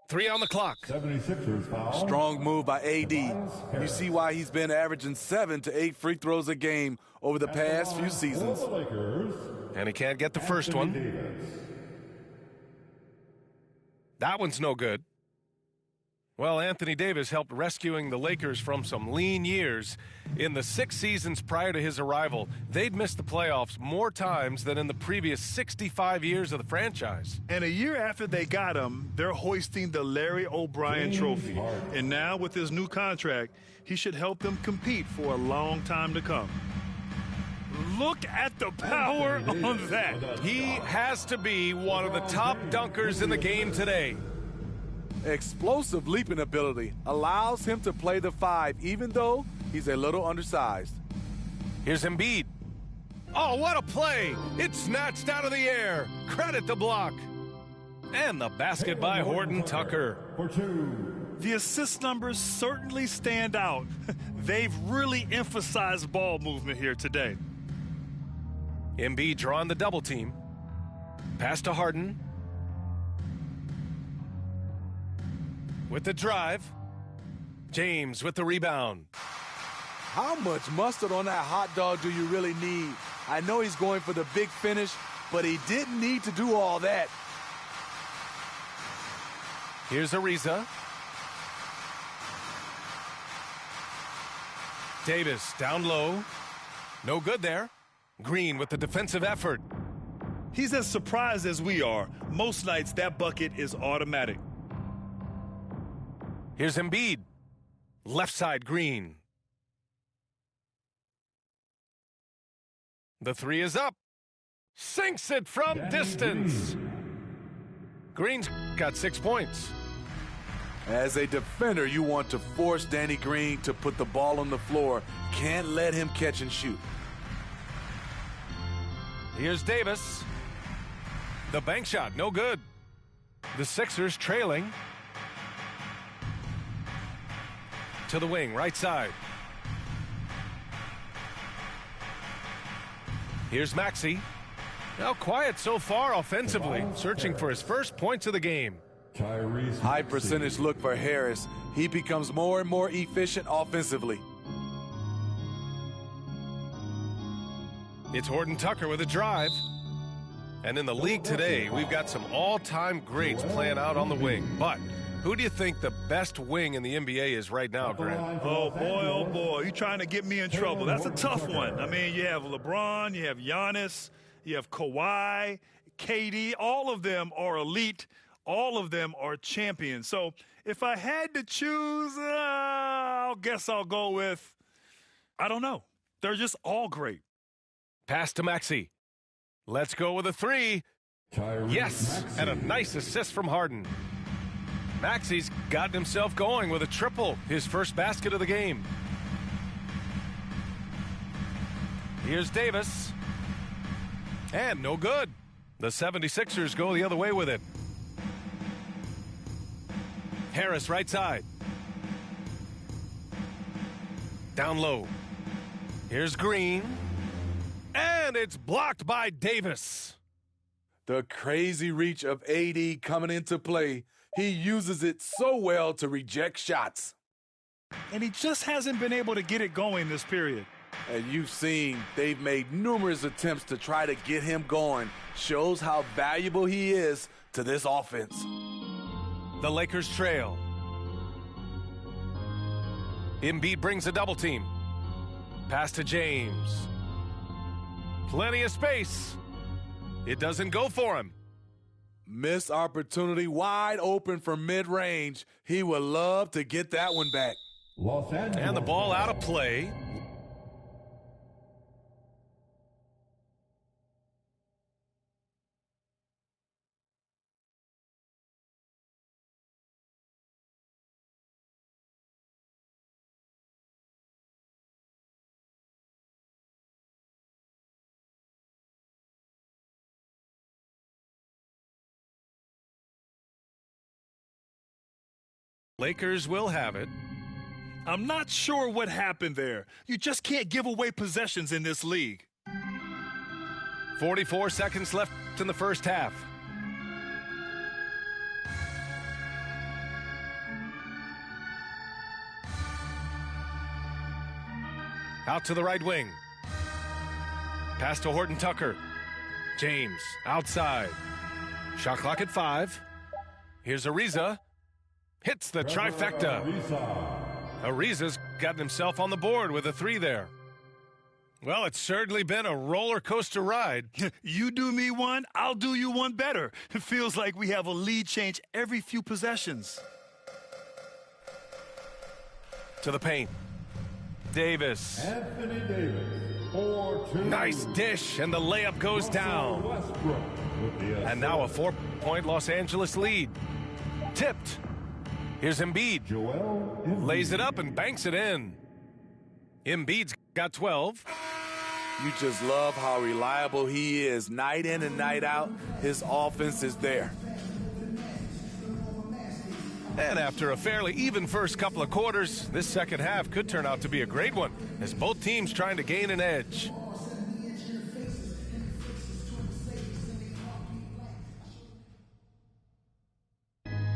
3 on the clock. 76ers foul. Strong move by AD. You see why he's been averaging 7 to 8 free throws a game over the past few seasons. And he can't get the first one. That one's no good. Well, Anthony Davis helped rescuing the Lakers from some lean years. In the 6 seasons prior to his arrival, they'd missed the playoffs more times than in the previous 65 years of the franchise. And a year after they got him, they're hoisting the Larry O'Brien Trophy. And now with his new contract, he should help them compete for a long time to come. Look at the power on that. He has to be one of the top dunkers in the game today. Explosive leaping ability allows him to play the 5, even though he's a little undersized. Here's Embiid. Oh, what a play! It's snatched out of the air. Credit the block. And the basket by Horton Tucker. For 2. The assist numbers certainly stand out. They've really emphasized ball movement here today. Embiid drawing the double team. Pass to Harden. With the drive. James with the rebound. How much mustard on that hot dog do you really need? I know he's going for the big finish, but he didn't need to do all that. Here's Ariza. Davis down low. No good there. Green with the defensive effort. He's as surprised as we are. Most nights that bucket is automatic. Here's Embiid. Left side Green. The 3 is up. Sinks it from distance. Green's got 6 points. As a defender, you want to force Danny Green to put the ball on the floor. Can't let him catch and shoot. Here's Davis. The bank shot, no good. The Sixers trailing. To the wing, right side. Here's Maxey. Now quiet so far offensively, searching for his first points of the game. High percentage look for Harris. He becomes more and more efficient offensively. It's Horton Tucker with a drive. And in the league today, we've got some all-time greats playing out on the wing. But who do you think the best wing in the NBA is right now, Grant? Oh, boy, you're trying to get me in trouble. That's a tough one. I mean, you have LeBron, you have Giannis, you have Kawhi, KD. All of them are elite. All of them are champions. So if I had to choose, I guess I'll go with, I don't know. They're just all great. Pass to Maxey. Let's go with a three. Yes, and a nice assist from Harden. Maxey's gotten himself going with a triple, his first basket of the game. Here's Davis. And no good. The 76ers go the other way with it. Harris right side. Down low. Here's Green. And it's blocked by Davis. The crazy reach of AD coming into play. He uses it so well to reject shots. And he just hasn't been able to get it going this period. And you've seen they've made numerous attempts to try to get him going. Shows how valuable he is to this offense. The Lakers trail. Embiid brings a double team. Pass to James. Plenty of space. It doesn't go for him. Missed opportunity, wide open from mid-range. He would love to get that one back. And the ball out of play. Lakers will have it. I'm not sure what happened there. You just can't give away possessions in this league. 44 seconds left in the first half. Out to the right wing. Pass to Horton Tucker. James outside. Shot clock at 5. Here's Ariza. Hits the trifecta. Ariza's gotten himself on the board with a 3 there. Well, it's certainly been a roller coaster ride. You do me one, I'll do you one better. It feels like we have a lead change every few possessions. To the paint. Davis. Anthony Davis. 4-2. Nice dish, and the layup goes down. And now a 4-point Los Angeles lead. Tipped. Here's Embiid. Lays it up and banks it in. Embiid's got 12. You just love how reliable he is. Night in and night out, his offense is there. And after a fairly even first couple of quarters, this second half could turn out to be a great one, as both teams trying to gain an edge.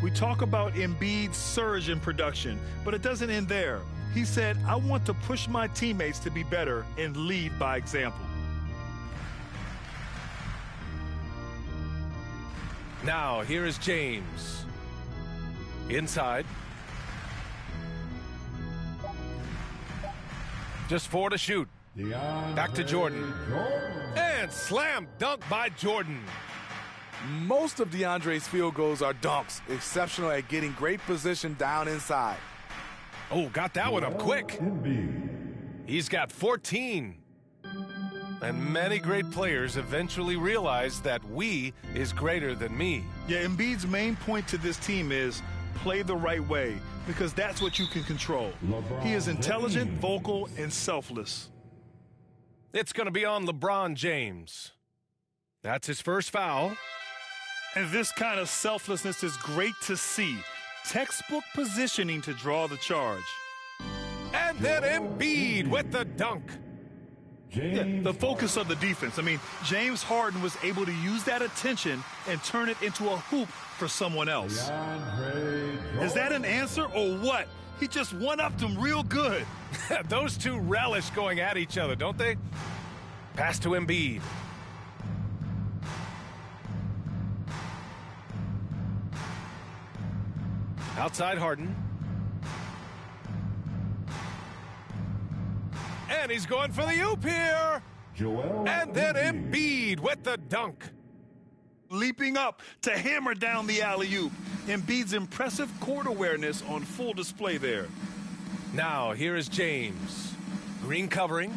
We talk about Embiid's surge in production, but it doesn't end there. He said, I want to push my teammates to be better and lead by example. Now, here is James. Inside. Just 4 to shoot. Back to Jordan. And slam dunk by Jordan. Most of DeAndre's field goals are dunks, exceptional at getting great position down inside. Oh, got that one up quick. He's got 14. And many great players eventually realize that we is greater than me. Yeah, Embiid's main point to this team is play the right way, because that's what you can control. He is intelligent, vocal, and selfless. It's going to be on LeBron James. That's his first foul. And this kind of selflessness is great to see. Textbook positioning to draw the charge. And then Embiid with the dunk. Yeah, the focus of the defense. I mean, James Harden was able to use that attention and turn it into a hoop for someone else. Is that an answer or what? He just one-upped him real good. Those two relish going at each other, don't they? Pass to Embiid. Outside Harden. And he's going for the oop here. And then Embiid with the dunk. Leaping up to hammer down the alley-oop. Embiid's impressive court awareness on full display there. Now, here is James. Green covering.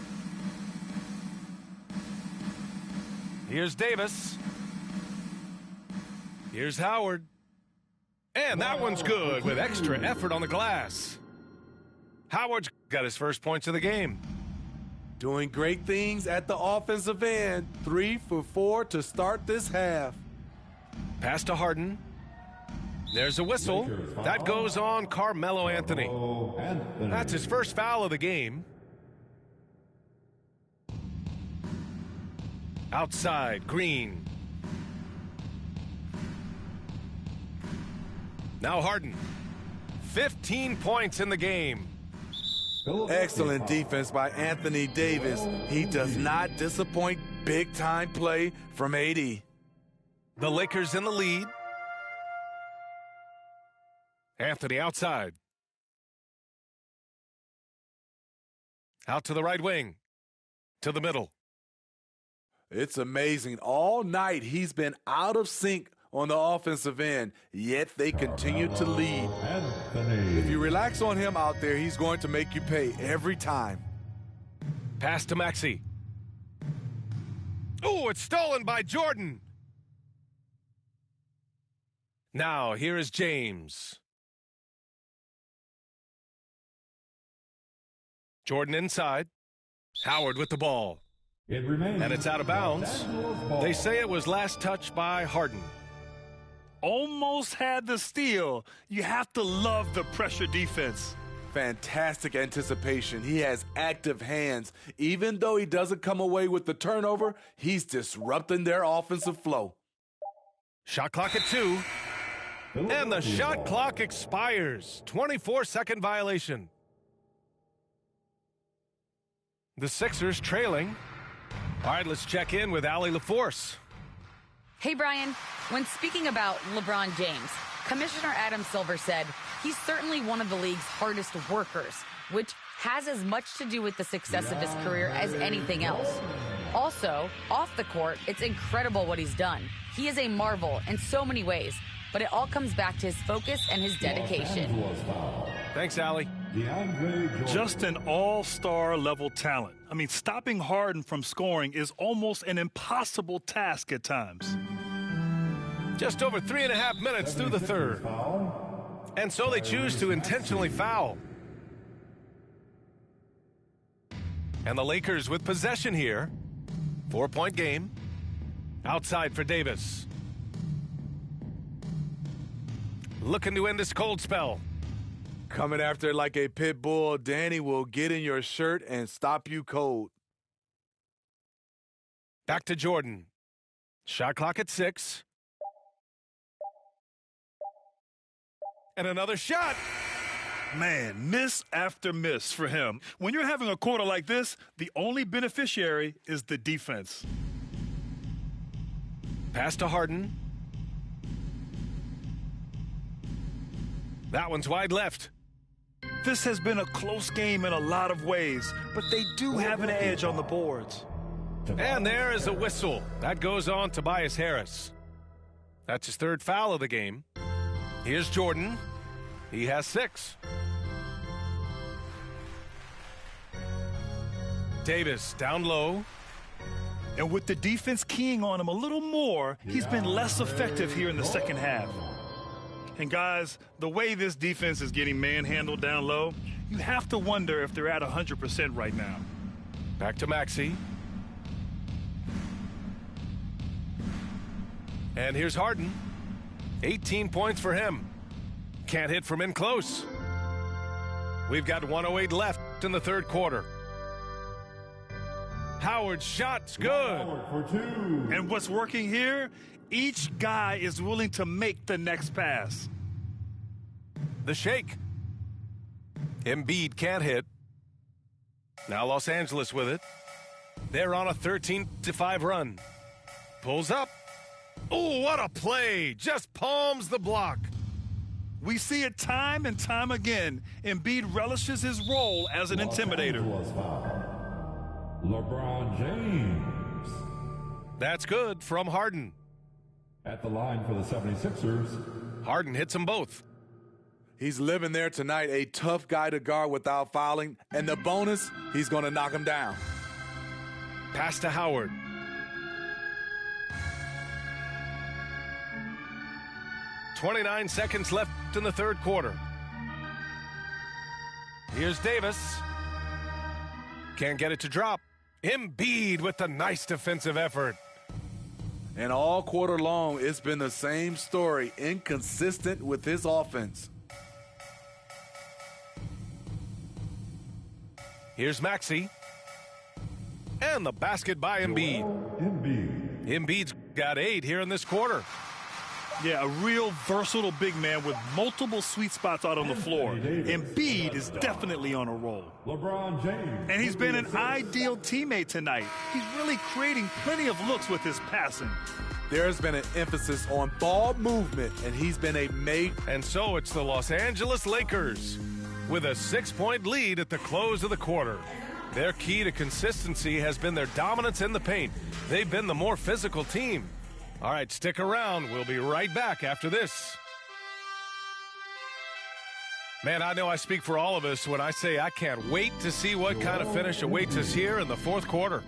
Here's Davis. Here's Howard. And that one's good with extra effort on the glass. Howard's got his first points of the game. Doing great things at the offensive end. 3 for 4 to start this half. Pass to Harden. There's a whistle. That goes on Carmelo Anthony. That's his first foul of the game. Outside, Green. Now Harden. 15 points in the game. Excellent defense by Anthony Davis. He does not disappoint. Big-time play from AD. The Lakers in the lead. Anthony outside. Out to the right wing. To the middle. It's amazing. All night he's been out of sync on the offensive end, yet they continue to lead. If you relax on him out there, he's going to make you pay every time. Pass to Maxey. Oh, it's stolen by Jordan. Now, here is James. Jordan inside. Howard with the ball. And it's out of bounds. They say it was last touched by Harden. Almost had the steal. You have to love the pressure defense. Fantastic anticipation. He has active hands. Even though he doesn't come away with the turnover, he's disrupting their offensive flow. Shot clock at 2. And the shot clock expires. 24-second violation. The Sixers trailing. All right, let's check in with Allie LaForce. Hey, Brian. When speaking about LeBron James, Commissioner Adam Silver said he's certainly one of the league's hardest workers, which has as much to do with the success of his career as anything else. Also, off the court, it's incredible what he's done. He is a marvel in so many ways, but it all comes back to his focus and his dedication. Thanks, Allie. Just an all-star level talent. I mean, stopping Harden from scoring is almost an impossible task at times. Just over 3.5 minutes through the third. And so they choose to intentionally foul. And the Lakers with possession here. 4-point game. Outside for Davis. Looking to end this cold spell. Coming after it like a pit bull, Danny will get in your shirt and stop you cold. Back to Jordan. Shot clock at 6. And another shot. Man, miss after miss for him. When you're having a quarter like this, the only beneficiary is the defense. Pass to Harden. That one's wide left. This has been a close game in a lot of ways, but they do have an edge on the boards. And there is a whistle. That goes on Tobias Harris. That's his third foul of the game. Here's Jordan. He has 6. Davis down low. And with the defense keying on him a little more, he's been less effective here in the second half. And guys, the way this defense is getting manhandled down low, you have to wonder if they're at 100% right now. Back to Maxey. And here's Harden. 18 points for him. Can't hit from in close. We've got 1:08 left in the third quarter. Howard's shot's good. And what's working here? Each guy is willing to make the next pass. The shake. Embiid can't hit. Now Los Angeles with it. They're on a 13-5 run. Pulls up. Oh, what a play. Just palms the block. We see it time and time again. Embiid relishes his role as an intimidator. LeBron James. That's good from Harden. At the line for the 76ers. Harden hits them both. He's living there tonight, a tough guy to guard without fouling. And the bonus, he's going to knock him down. Pass to Howard. .29 seconds left in the third quarter. Here's Davis. Can't get it to drop. Embiid with the nice defensive effort. And all quarter long, it's been the same story, inconsistent with his offense. Here's Maxey. And the basket by Embiid. Embiid's got 8 here in this quarter. Yeah, a real versatile big man with multiple sweet spots out on the floor. Embiid is definitely on a roll. LeBron James. And he's been an ideal teammate tonight. He's really creating plenty of looks with his passing. There's been an emphasis on ball movement, and he's been a mate. And so it's the Los Angeles Lakers with a 6-point lead at the close of the quarter. Their key to consistency has been their dominance in the paint. They've been the more physical team. All right, stick around. We'll be right back after this. Man, I know I speak for all of us when I say I can't wait to see what kind of finish awaits us here in the fourth quarter.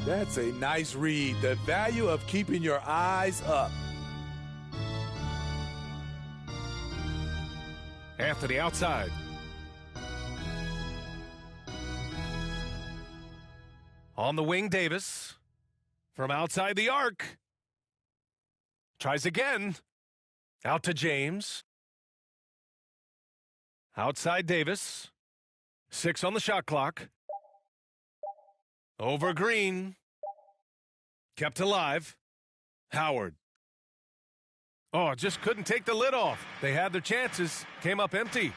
That's a nice read. The value of keeping your eyes up. Anthony outside. On the wing, Davis. From outside the arc. Tries again. Out to James. Outside Davis. 6 on the shot clock. Over Green. Kept alive. Howard. Oh, just couldn't take the lid off. They had their chances. Came up empty.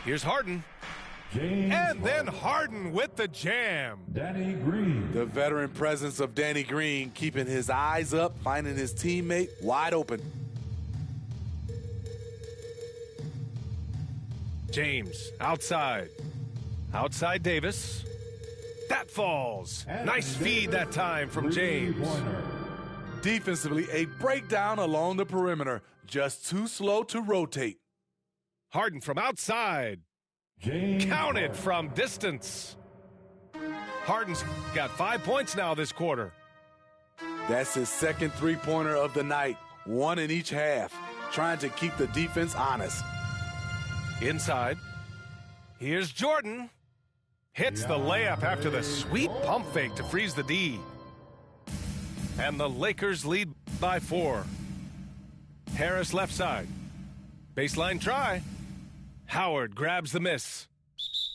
Here's Harden. And then Harden with the jam. Danny Green. The veteran presence of Danny Green, keeping his eyes up, finding his teammate wide open. James outside. Outside Davis. That falls. Nice feed that time from James. Defensively, a breakdown along the perimeter. Just too slow to rotate. Harden from outside. Counted from distance. Harden's got 5 points now this quarter. That's his second three-pointer of the night. 1 in each half. Trying to keep the defense honest. Inside. Here's Jordan. Hits the layup after the sweet pump fake to freeze the D. And the Lakers lead by 4. Harris left side. Baseline try. Howard grabs the miss.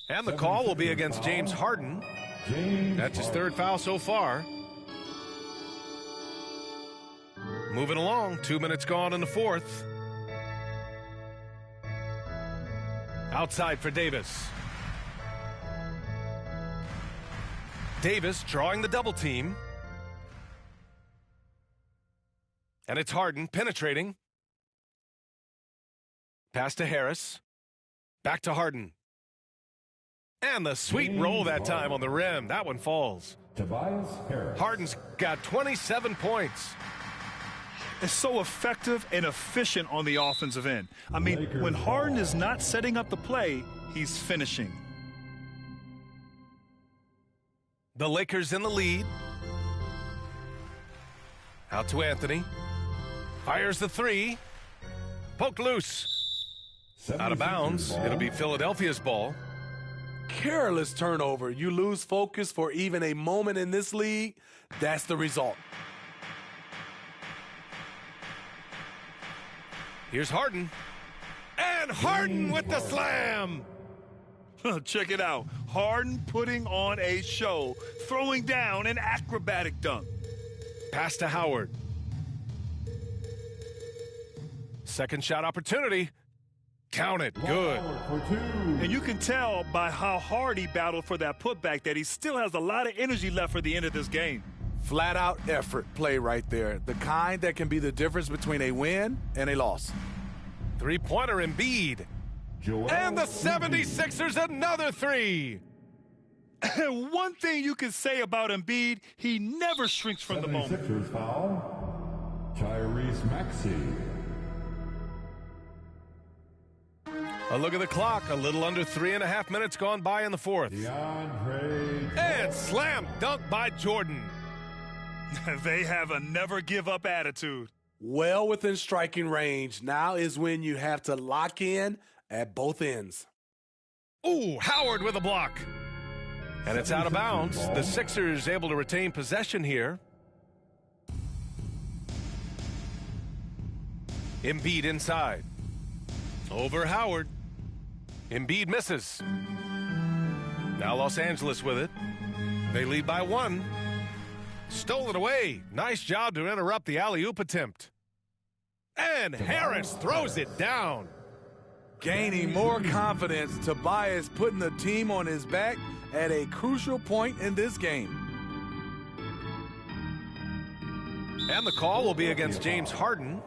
And the call will be against James Harden. That's his third foul so far. Moving along, 2 minutes gone in the fourth. Outside for Davis. Davis drawing the double team. And it's Harden penetrating. Pass to Harris. Back to Harden. And the sweet roll that time on the rim. That one falls. Tobias Harris. Harden's got 27 points. It's so effective and efficient on the offensive end. I mean, when Harden is not setting up the play, he's finishing. The Lakers in the lead. Out to Anthony. Fires the 3. Poked loose. Out of bounds. It'll be Philadelphia's ball. Careless turnover. You lose focus for even a moment in this league. That's the result. Here's Harden. And Harden with the slam. Check it out. Harden putting on a show, throwing down an acrobatic dunk. Pass to Howard. Second shot opportunity. Count it. Good. And you can tell by how hard he battled for that putback that he still has a lot of energy left for the end of this game. Flat-out effort play right there. The kind that can be the difference between a win and a loss. Three-pointer Embiid. And the 76ers another three. One thing you can say about Embiid, he never shrinks from the moment. 76ers foul. Tyrese Maxey. A look at the clock. A little under 3.5 minutes gone by in the fourth. And slam dunk by Jordan. They have a never-give-up attitude. Well within striking range. Now is when you have to lock in at both ends. Ooh, Howard with a block. And it's out of bounds. The Sixers able to retain possession here. Embiid inside. Over Howard. Embiid misses. Now Los Angeles with it. They lead by one. Stole it away. Nice job to interrupt the alley-oop attempt. And Harris throws it down. Gaining more confidence, Tobias putting the team on his back at a crucial point in this game. And the call will be against James Harden.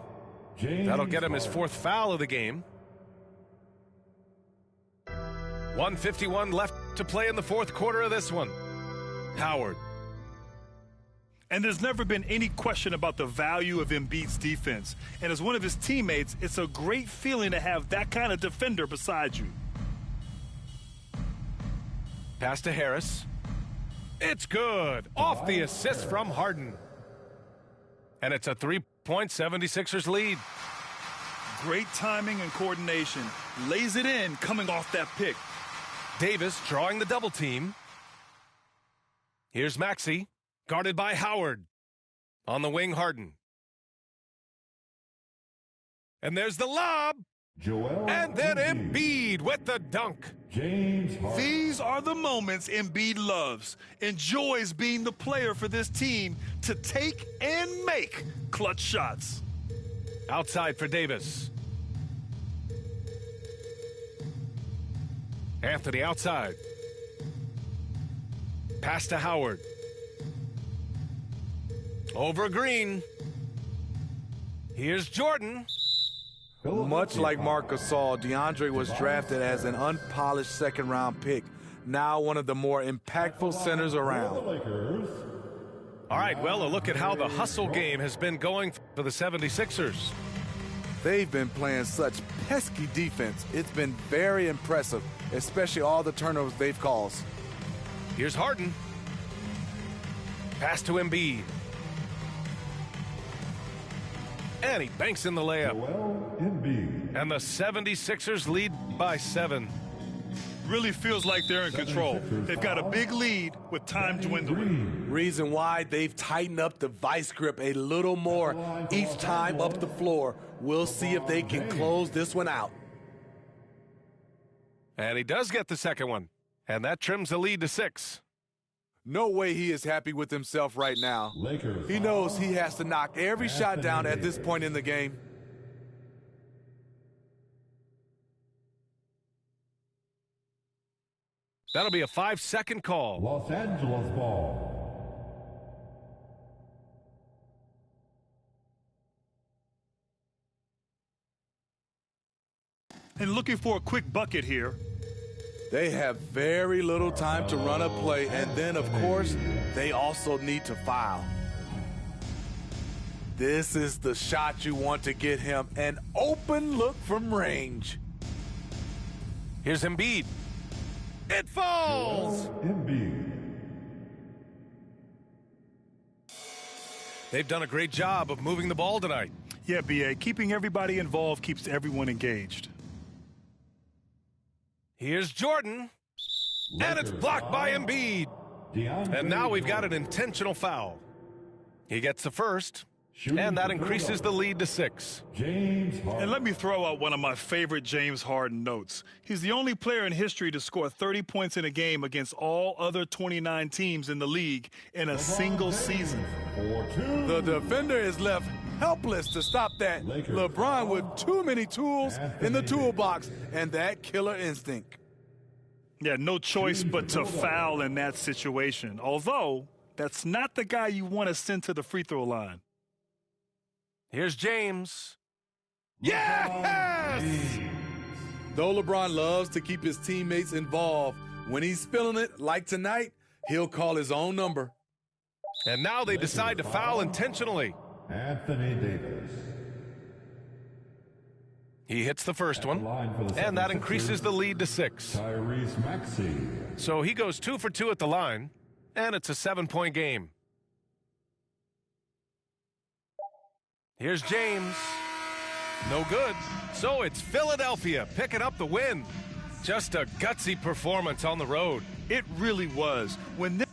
That'll get him his fourth foul of the game. 1:51 left to play in the fourth quarter of this one. Howard. And there's never been any question about the value of Embiid's defense. And as one of his teammates, it's a great feeling to have that kind of defender beside you. Pass to Harris. It's good. Off the assist from Harden. And it's a 3-point 76ers lead. Great timing and coordination. Lays it in coming off that pick. Davis drawing the double team. Here's Maxey. Guarded by Howard. On the wing, Harden. And there's the lob. And then Embiid with the dunk. These are the moments Embiid loves. Enjoys being the player for this team to take and make clutch shots. Outside for Davis. Anthony outside. Pass to Howard. Over Green. Here's Jordan. Much like Marc Gasol, DeAndre was drafted as an unpolished second-round pick. Now one of the more impactful centers around. All right, well, a look at how the hustle game has been going for the 76ers. They've been playing such pesky defense. It's been very impressive, especially all the turnovers they've caused. Here's Harden. Pass to Embiid. And he banks in the layup. And the 76ers lead by 7. Really feels like they're in control. They've got a big lead with time dwindling. Reason why they've tightened up the vice grip a little more each time up the floor. We'll see if they can close this one out. And he does get the second one. And that trims the lead to 6. No way he is happy with himself right now. He knows he has to knock every shot down at this point in the game. That'll be a 5-second call. Los Angeles ball. And looking for a quick bucket here. They have very little time to run a play, and then, of course, they also need to foul. This is the shot you want to get him, an open look from range. Here's Embiid. It falls! Embiid. They've done a great job of moving the ball tonight. Yeah, B.A., keeping everybody involved keeps everyone engaged. Here's Jordan. And it's blocked by Embiid. And now we've got an intentional foul. He gets the first, and that increases the lead to 6. And let me throw out one of my favorite James Harden notes. He's the only player in history to score 30 points in a game against all other 29 teams in the league in a single season. The defender is left helpless to stop that. LeBron with too many tools in the toolbox and that killer instinct. Yeah, no choice but to foul in that situation. Although, that's not the guy you want to send to the free throw line. Here's James. Yes! Though LeBron loves to keep his teammates involved, when he's feeling it, like tonight, he'll call his own number. And now they decide to foul intentionally. Anthony Davis. He hits the first one, and that increases the lead to 6. Tyrese Maxey. So he goes 2 for 2 at the line, and it's a 7-point game. Here's James. No good. So it's Philadelphia picking up the win. Just a gutsy performance on the road. It really was. When